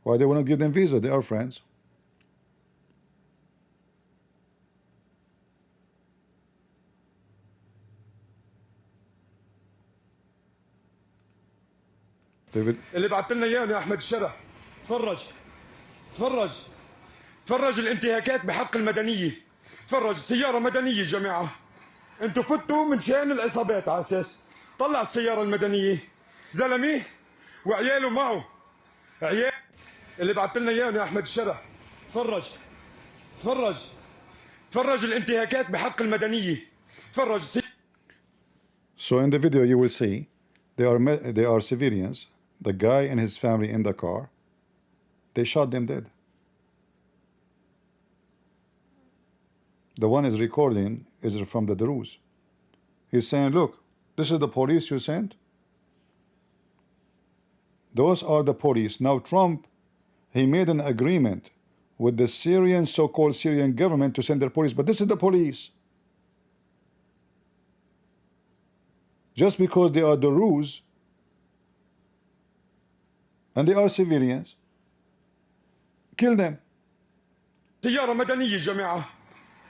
Why they want to give them visa? They are friends. David. اللي بعت لنا اياه يا احمد الشرع. تفرج الانتهاكات بحق المدنيه. تفرج سياره مدنيه يا جماعه. انتوا فتوا من شان العصابات على اساس طلع السياره المدنيه زلمه وعياله معه. عيال اللي بعت لنا اياه يا احمد الشرع. تفرج الانتهاكات بحق المدنيه. So in the video you will see they are civilians. The guy and his family in the car, they shot them dead. The one is recording is from the Druze. He's saying, look, this is the police you sent. Those are the police. Now Trump, he made an agreement with the Syrian, so-called Syrian government to send their police, but this is the police. Just because they are Druze and they are civilians, kill them. سيارة مدنية يا جماعة.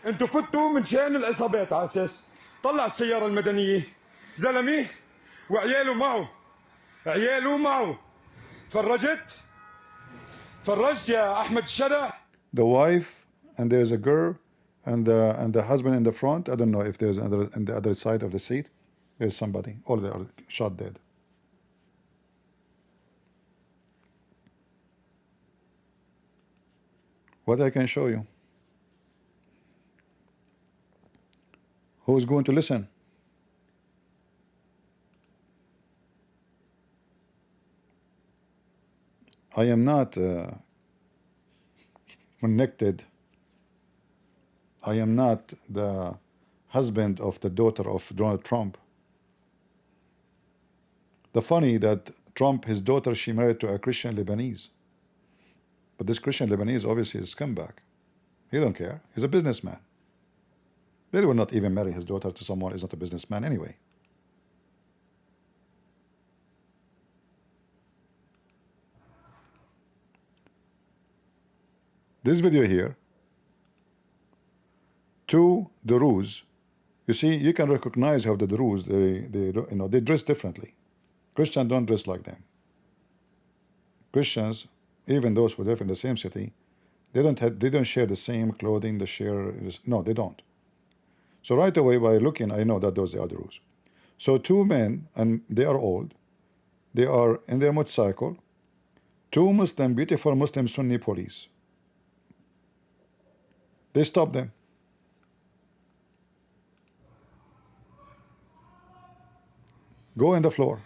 انتوا فتوا من شان العصابات على اساس طلع السيارة المدنية زلمه وعياله معه. فرجت يا احمد الشرع. The wife, and there's a girl, and the husband in the front. I don't know if there's another on the other side of the seat. There's somebody. All they are shot dead. What I can show you? Who's going to listen? I am not connected. I am not the husband of the daughter of Donald Trump. The funny that Trump, his daughter, she married to a Christian Lebanese. But this Christian Lebanese obviously is a scumbag. He don't care. He's a businessman. They will not even marry his daughter to someone who is not a businessman anyway. This video here, two Druze. You see, you can recognize how the Druze they dress differently. Christians don't dress like them. Christians, even those who live in the same city, they don't share the same clothing. No, they don't. So right away by looking, I know that those are the Druze. So two men, and they are old. They are in their motorcycle. Two beautiful Muslim Sunni police. They stop them. Go in the floor.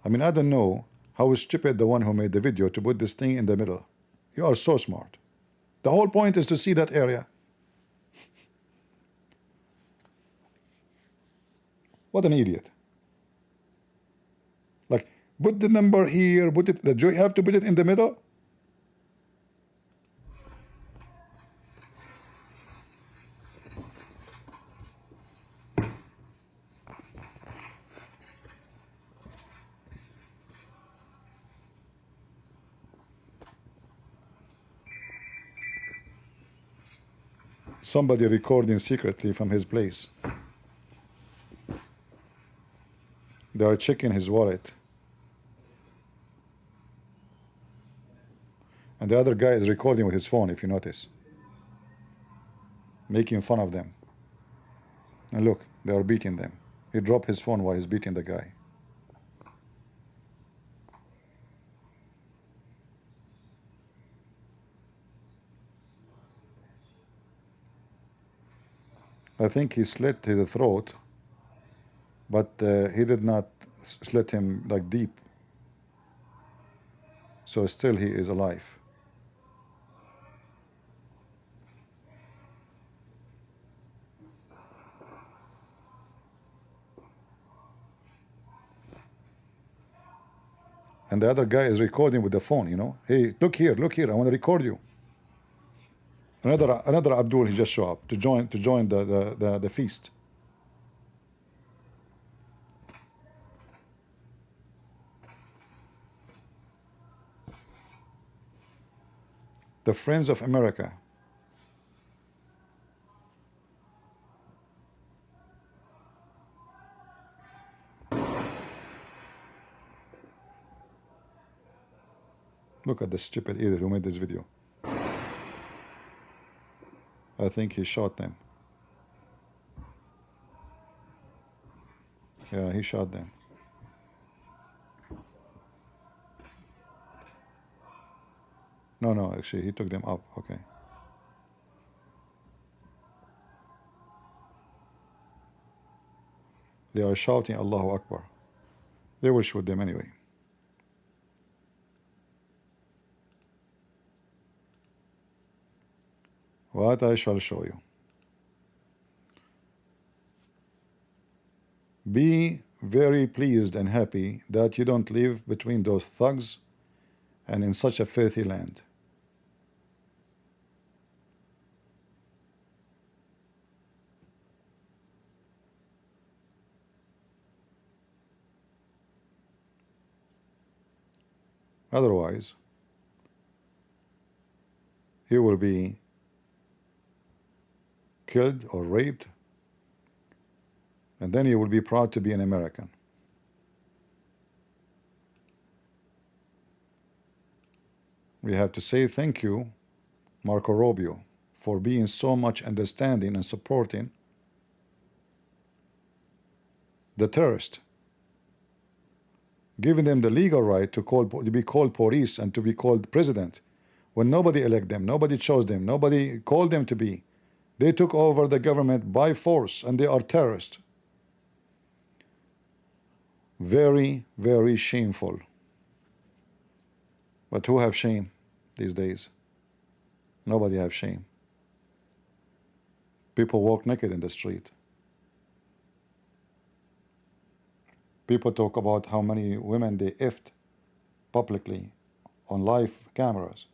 I mean, I don't know how stupid the one who made the video to put this thing in the middle. You are so smart. The whole point is to see that area. What an idiot. Like, put the number here, put it, you have to put it in the middle? Somebody recording secretly from his place. They are checking his wallet. And the other guy is recording with his phone, if you notice. Making fun of them. And look, they are beating them. He dropped his phone while he's beating the guy. I think he slit his throat, but he did not slit him like deep. So still he is alive. And the other guy is recording with the phone, you know. Hey, look here, I want to record you. Another Abdul, he just showed up to join the feast. The Friends of America. Look at the stupid idiot who made this video. I think he shot them. Yeah, he shot them. No, actually, he took them up. Okay. They are shouting Allahu Akbar. They will shoot them anyway. What I shall show you. Be very pleased and happy that you don't live between those thugs and in such a filthy land. Otherwise, you will be killed or raped, and then you will be proud to be an American. We have to say thank you, Marco Rubio, for being so much understanding and supporting the terrorist, giving them the legal right to be called police and to be called president when nobody elected them, nobody chose them, nobody called them to be. They took over the government by force, and they are terrorists. Very, very shameful. But who have shame these days? Nobody have shame. People walk naked in the street. People talk about how many women they effed publicly on live cameras.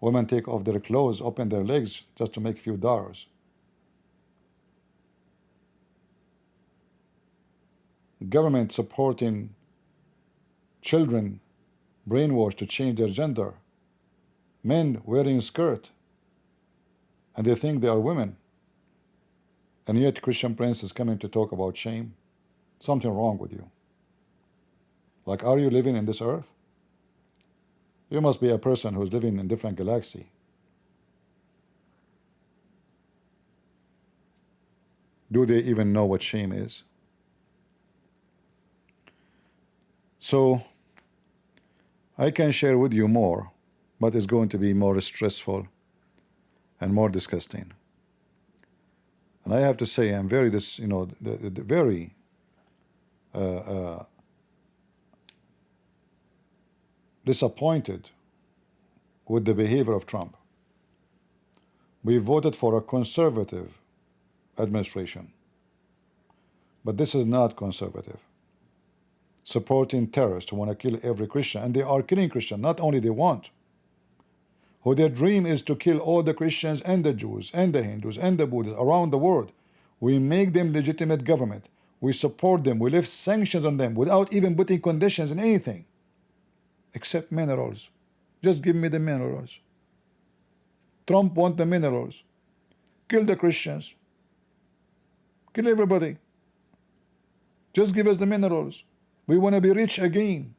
Women take off their clothes, open their legs just to make a few dollars. Government supporting children brainwashed to change their gender. Men wearing skirt, and they think they are women. And yet Christian Prince is coming to talk about shame. Something wrong with you. Like, are you living in this earth? You must be a person who's living in a different galaxy. Do they even know what shame is? So, I can share with you more, but it's going to be more stressful and more disgusting. And I have to say, I'm very very disappointed with the behavior of Trump. We voted for a conservative administration, but this is not conservative. Supporting terrorists who want to kill every Christian, and they are killing Christians. Not only they want, who their dream is to kill all the Christians and the Jews and the Hindus and the Buddhists around the world. We make them legitimate government. We support them. We lift sanctions on them without even putting conditions in anything, except minerals. Just give me the minerals. Trump wants the minerals. Kill the Christians. Kill everybody. Just give us the minerals. We want to be rich again.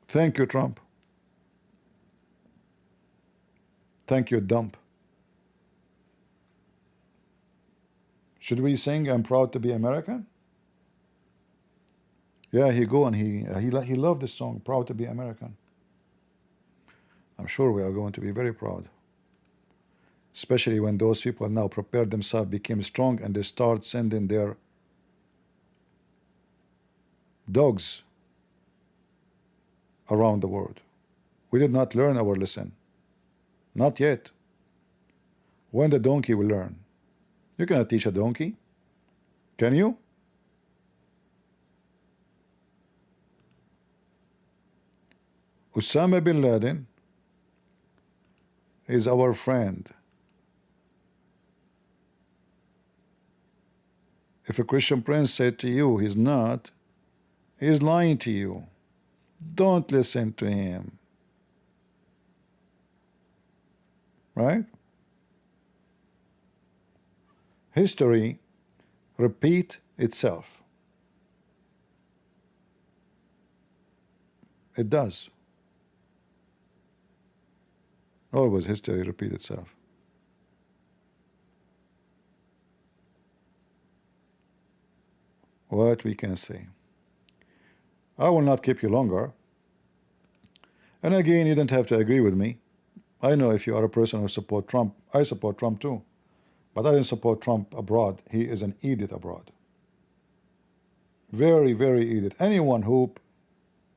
Thank you, Trump. Thank you, dump. Should we sing "I'm proud to be American"? Yeah, he go and he loved this song, "Proud to be American." I'm sure we are going to be very proud, especially when those people now prepared themselves, became strong, and they start sending their dogs around the world. We did not learn our lesson. Not yet. When the donkey will learn? You cannot teach a donkey. Can you? Osama bin Laden is our friend. If a Christian prince said to you he's not, he's lying to you. Don't listen to him. Right? History repeats itself. It does. Always history repeats itself. What we can say. I will not keep you longer. And again, you don't have to agree with me. I know if you are a person who supports Trump, I support Trump too. But I didn't support Trump abroad. He is an idiot abroad. Very, very idiot. Anyone who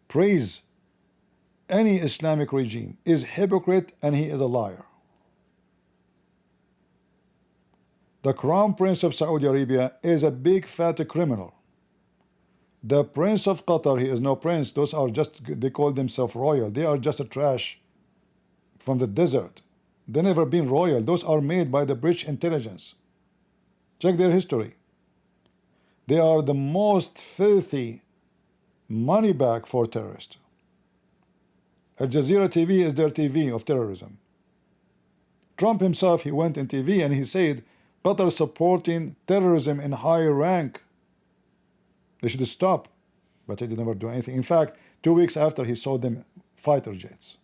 praise any Islamic regime is hypocrite, and he is a liar. The Crown Prince of Saudi Arabia is a big fat criminal. The Prince of Qatar, he is no prince. Those are just, they call themselves royal. They are just a trash from the desert. They never been royal. Those are made by the British intelligence. Check their history. They are the most filthy money bag for terrorists. Al Jazeera TV is their TV of terrorism. Trump himself, he went in TV and he said Qatar supporting terrorism in high rank. They should stop, but they did never do anything. In fact, 2 weeks after, he sold them fighter jets.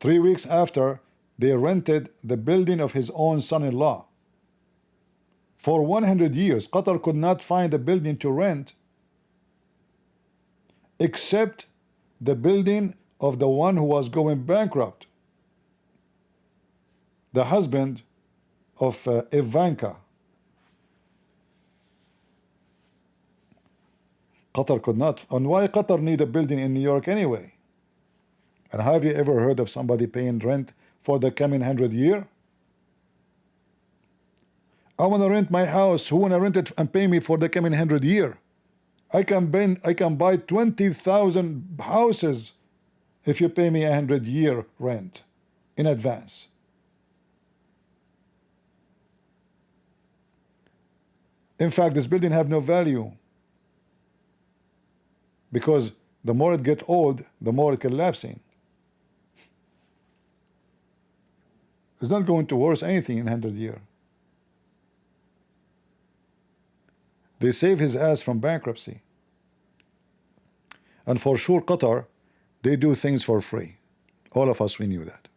3 weeks after, they rented the building of his own son-in-law. For 100 years, Qatar could not find a building to rent except the building of the one who was going bankrupt, the husband of Ivanka. Qatar could not. And why Qatar need a building in New York anyway? And have you ever heard of somebody paying rent for the coming 100 years? I want to rent my house. Who want to rent it and pay me for the coming 100 years? I can buy 20,000 houses if you pay me 100-year rent in advance. In fact, this building have no value, because the more it gets old, the more it collapsing. It's not going to worse anything in 100 years. They save his ass from bankruptcy. And for sure, Qatar, they do things for free. All of us, we knew that.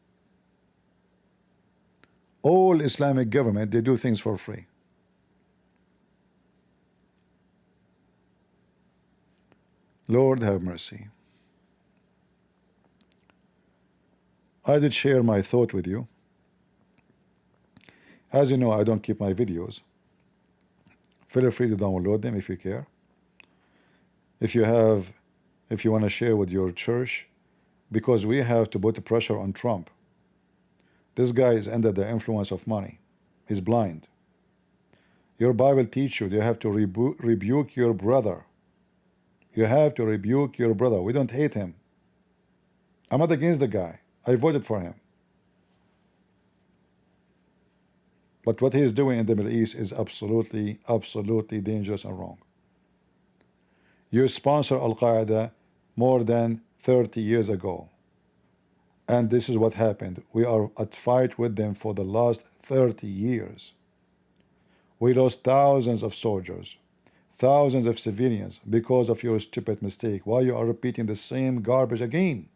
All Islamic government, they do things for free. Lord have mercy. I did share my thought with you. As you know, I don't keep my videos. Feel free to download them if you care. If you want to share with your church, because we have to put pressure on Trump. This guy is under the influence of money. He's blind. Your Bible teaches you have to rebuke your brother. You have to rebuke your brother. We don't hate him. I'm not against the guy. I voted for him. But what he is doing in the Middle East is absolutely, absolutely dangerous and wrong. You sponsor Al-Qaeda more than 30 years ago. And this is what happened. We are at fight with them for the last 30 years. We lost thousands of soldiers, thousands of civilians because of your stupid mistake. Why you are repeating the same garbage again?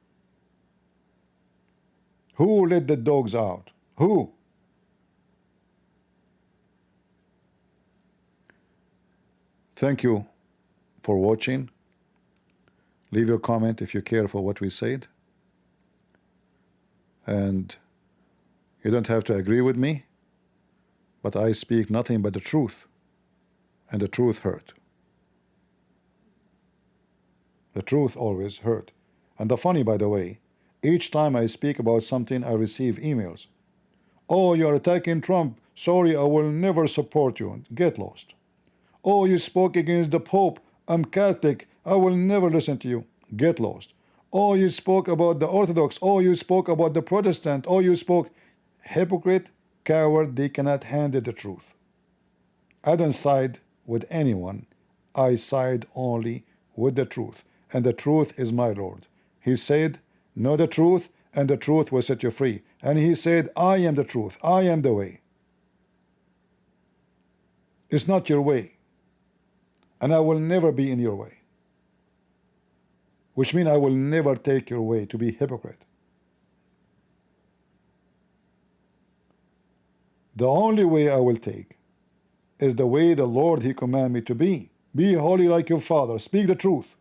Who let the dogs out? Who? Thank you for watching. Leave your comment if you care for what we said. And you don't have to agree with me, but I speak nothing but the truth, and the truth hurt. The truth always hurt. And the funny, by the way, each time I speak about something, I receive emails. Oh, you're attacking Trump. Sorry, I will never support you. Get lost. Oh, you spoke against the Pope. I'm Catholic. I will never listen to you. Get lost. Oh, you spoke about the Orthodox. Oh, you spoke about the Protestant. Oh, you spoke. Hypocrite, coward, they cannot handle the truth. I don't side with anyone. I side only with the truth. And the truth is my Lord. He said, know the truth, and the truth will set you free. And he said, I am the truth. I am the way. It's not your way. And I will never be in your way. Which means I will never take your way to be hypocrite. The only way I will take is the way the Lord He commanded me to be. Be holy like your Father. Speak the truth.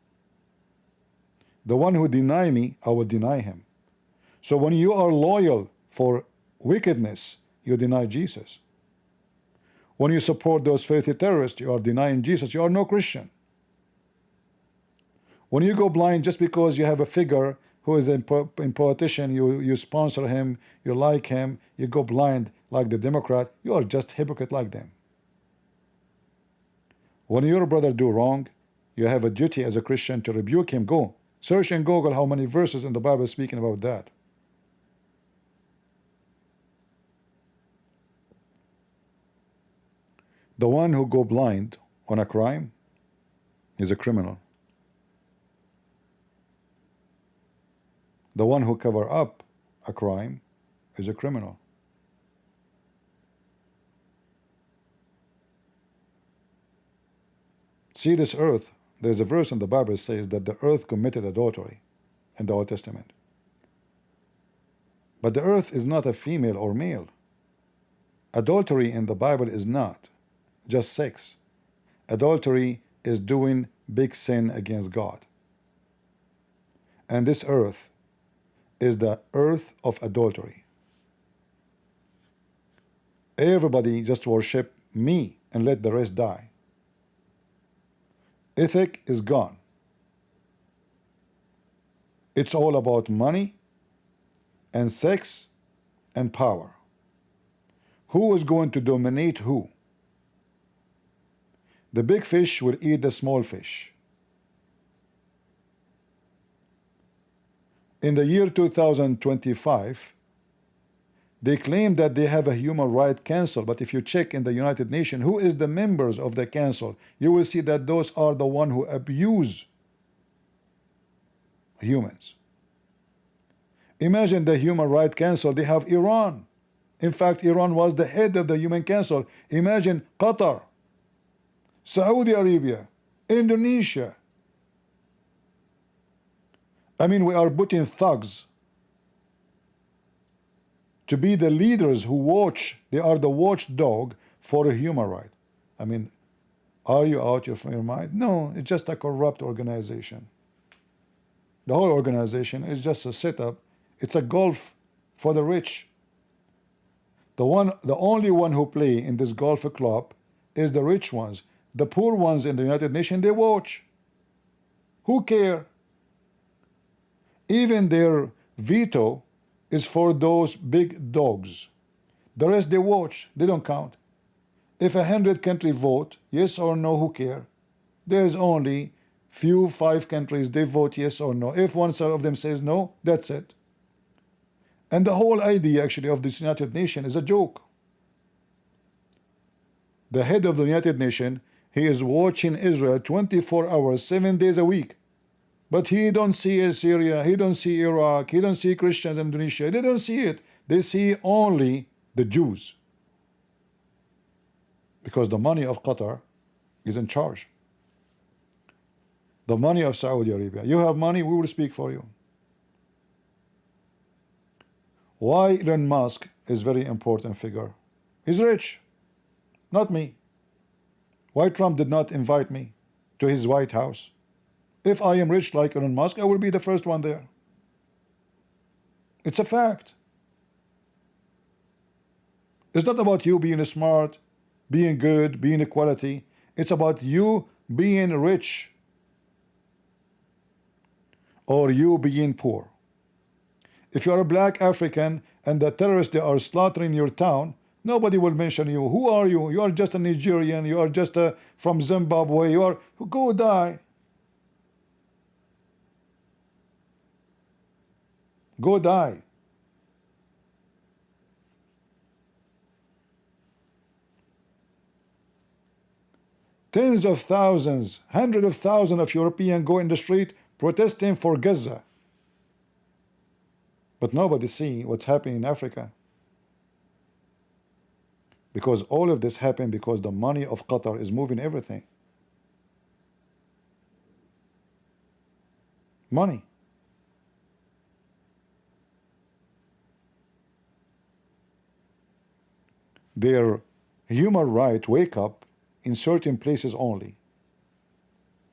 The one who deny me, I will deny him. So when you are loyal for wickedness, you deny Jesus. When you support those faithy terrorists, you are denying Jesus. You are no Christian. When you go blind just because you have a figure who is a politician, you sponsor him, you like him, you go blind like the Democrat, you are just hypocrite like them. When your brother do wrong, you have a duty as a Christian to rebuke him. Go search in Google how many verses in the Bible speaking about that. The one who go blind on a crime is a criminal. The one who cover up a crime is a criminal. See this earth, there's a verse in the Bible that says that the earth committed adultery in the Old Testament. But the earth is not a female or male. Adultery in the Bible is not just sex. Adultery is doing big sin against God. And this earth is the earth of adultery. Everybody just worship me and let the rest die. Ethic is gone. It's all about money and sex and power. Who is going to dominate who? The big fish will eat the small fish. In the year 2025, they claim that they have a human rights council, but if you check in the United Nations, who is the members of the council, you will see that those are the ones who abuse humans. Imagine the Human Rights Council, they have Iran. In fact, Iran was the head of the Human Council. Imagine Qatar, Saudi Arabia, Indonesia. I mean, we are putting thugs to be the leaders who watch. They are the watchdog for a human right. I mean, are you out of your mind? No, it's just a corrupt organization. The whole organization is just a setup. It's a golf for the rich. The only one who play in this golf club is the rich ones. The poor ones in the United Nations, they watch. Who care? Even their veto is for those big dogs. The rest they watch, they don't count. If 100 countries vote yes or no, who care? There's only few 5 countries they vote yes or no. If one of them says no, that's it. And the whole idea actually of this United Nations is a joke. The head of the United Nations, he is watching Israel 24 hours, 7 days a week. But he don't see Syria, he don't see Iraq, he don't see Christians in Indonesia. They don't see it. They see only the Jews. Because the money of Qatar is in charge. The money of Saudi Arabia. You have money, we will speak for you. Why Elon Musk is very important figure? He's rich, not me. Why Trump did not invite me to his White House? If I am rich like Elon Musk, I will be the first one there. It's a fact. It's not about you being smart, being good, being equality. It's about you being rich or you being poor. If you are a black African and the terrorists, they are slaughtering your town, nobody will mention you. Who are you? You are just a Nigerian. You are just from Zimbabwe. You are, go die. Go die. Tens of thousands, hundreds of thousands of Europeans go in the street protesting for Gaza. But nobody see what's happening in Africa. Because all of this happened because the money of Qatar is moving everything. Money. Their human right wake up in certain places only.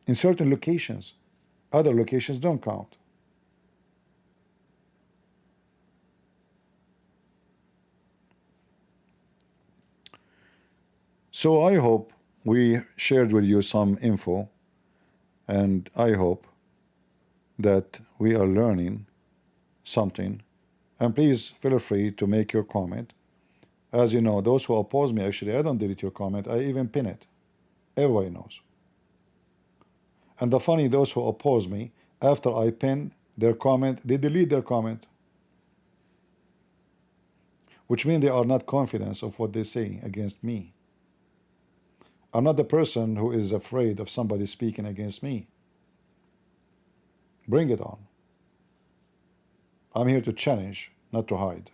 In certain locations. Other locations don't count. So I hope we shared with you some info, and I hope that we are learning something. And please feel free to make your comment. As you know, those who oppose me, actually, I don't delete your comment, I even pin it. Everybody knows. And the funny, those who oppose me, after I pin their comment, they delete their comment. Which means they are not confident of what they say against me. I'm not the person who is afraid of somebody speaking against me. Bring it on. I'm here to challenge, not to hide.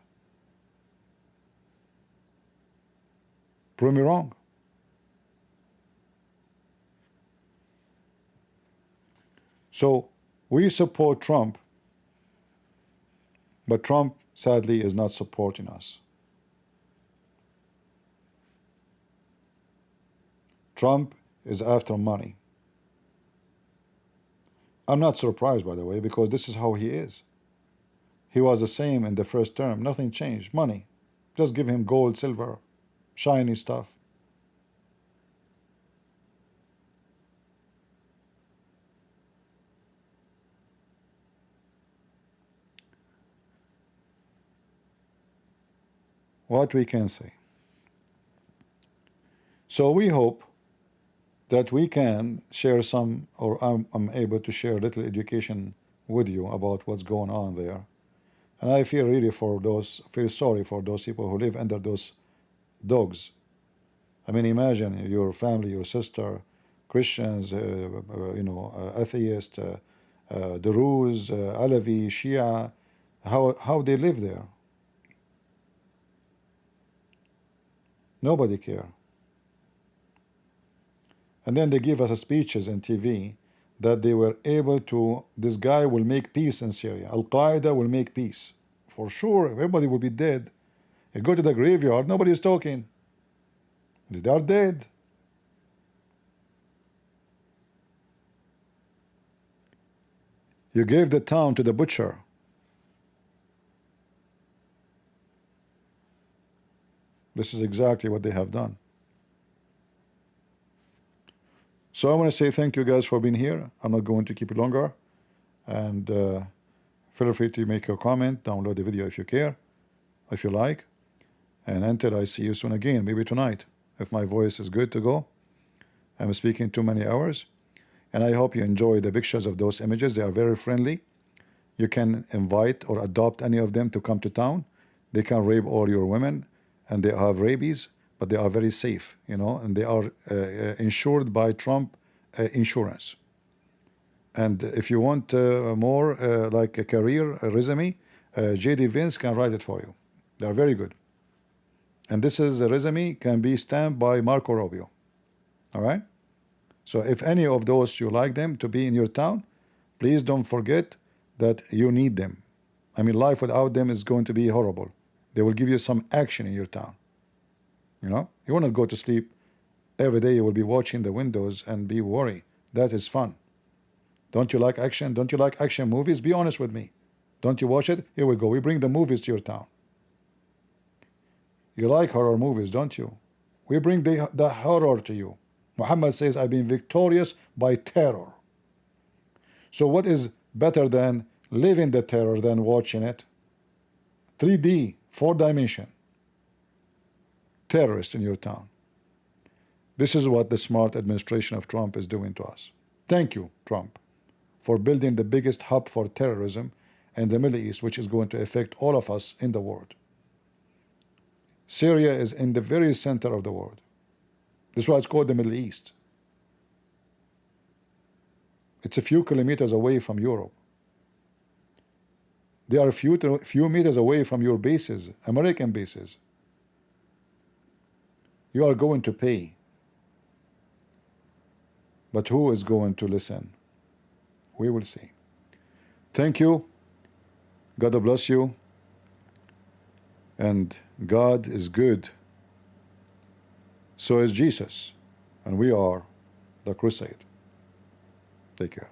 Prove me wrong. So we support Trump, but Trump sadly is not supporting us. Trump is after money. I'm not surprised, by the way, because this is how he is. He was the same in the first term. Nothing changed. Money. Just give him gold, silver, shiny stuff. What we can say. So we hope that we can share some, or I'm able to share a little education with you about what's going on there. And I feel really feel sorry for those people who live under those dogs. I mean, imagine your family, your sister, Christians, atheists, Druze, Alavi, Shia, how they live there. Nobody care. And then they give us speeches in TV that they were able to, this guy will make peace in Syria. Al-Qaeda will make peace. For sure, everybody will be dead. You go to the graveyard, nobody is talking. They are dead. You gave the town to the butcher. This is exactly what they have done. So I want to say thank you guys for being here. I'm not going to keep it longer. And feel free to make your comment, download the video if you care, if you like. And until I see you soon again, maybe tonight, if my voice is good to go. I'm speaking too many hours. And I hope you enjoy the pictures of those images. They are very friendly. You can invite or adopt any of them to come to town. They can rape all your women, and they have rabies, but they are very safe, you know, and they are insured by Trump insurance. And if you want more like a career a resume, JD Vance can write it for you. They are very good. And this is a resume can be stamped by Marco Rubio. All right? So if any of those you like them to be in your town, please don't forget that you need them. I mean, life without them is going to be horrible. They will give you some action in your town. You know, you will not go to sleep every day. You will be watching the windows and be worried. That is fun. Don't you like action? Don't you like action movies? Be honest with me. Don't you watch it? Here we go. We bring the movies to your town. You like horror movies, don't you? We bring the horror to you. Muhammad says, I've been victorious by terror. So what is better than living the terror than watching it? 3D, 4-dimension. Terrorist in your town. This is what the smart administration of Trump is doing to us. Thank you, Trump, for building the biggest hub for terrorism in the Middle East, which is going to affect all of us in the world. Syria is in the very center of the world. This is why it's called the Middle East. It's a few kilometers away from Europe. They are a few meters away from your bases, American bases. You are going to pay. But who is going to listen? We will see. Thank you. God bless you. And God is good. So is Jesus. And we are the crusade. Take care.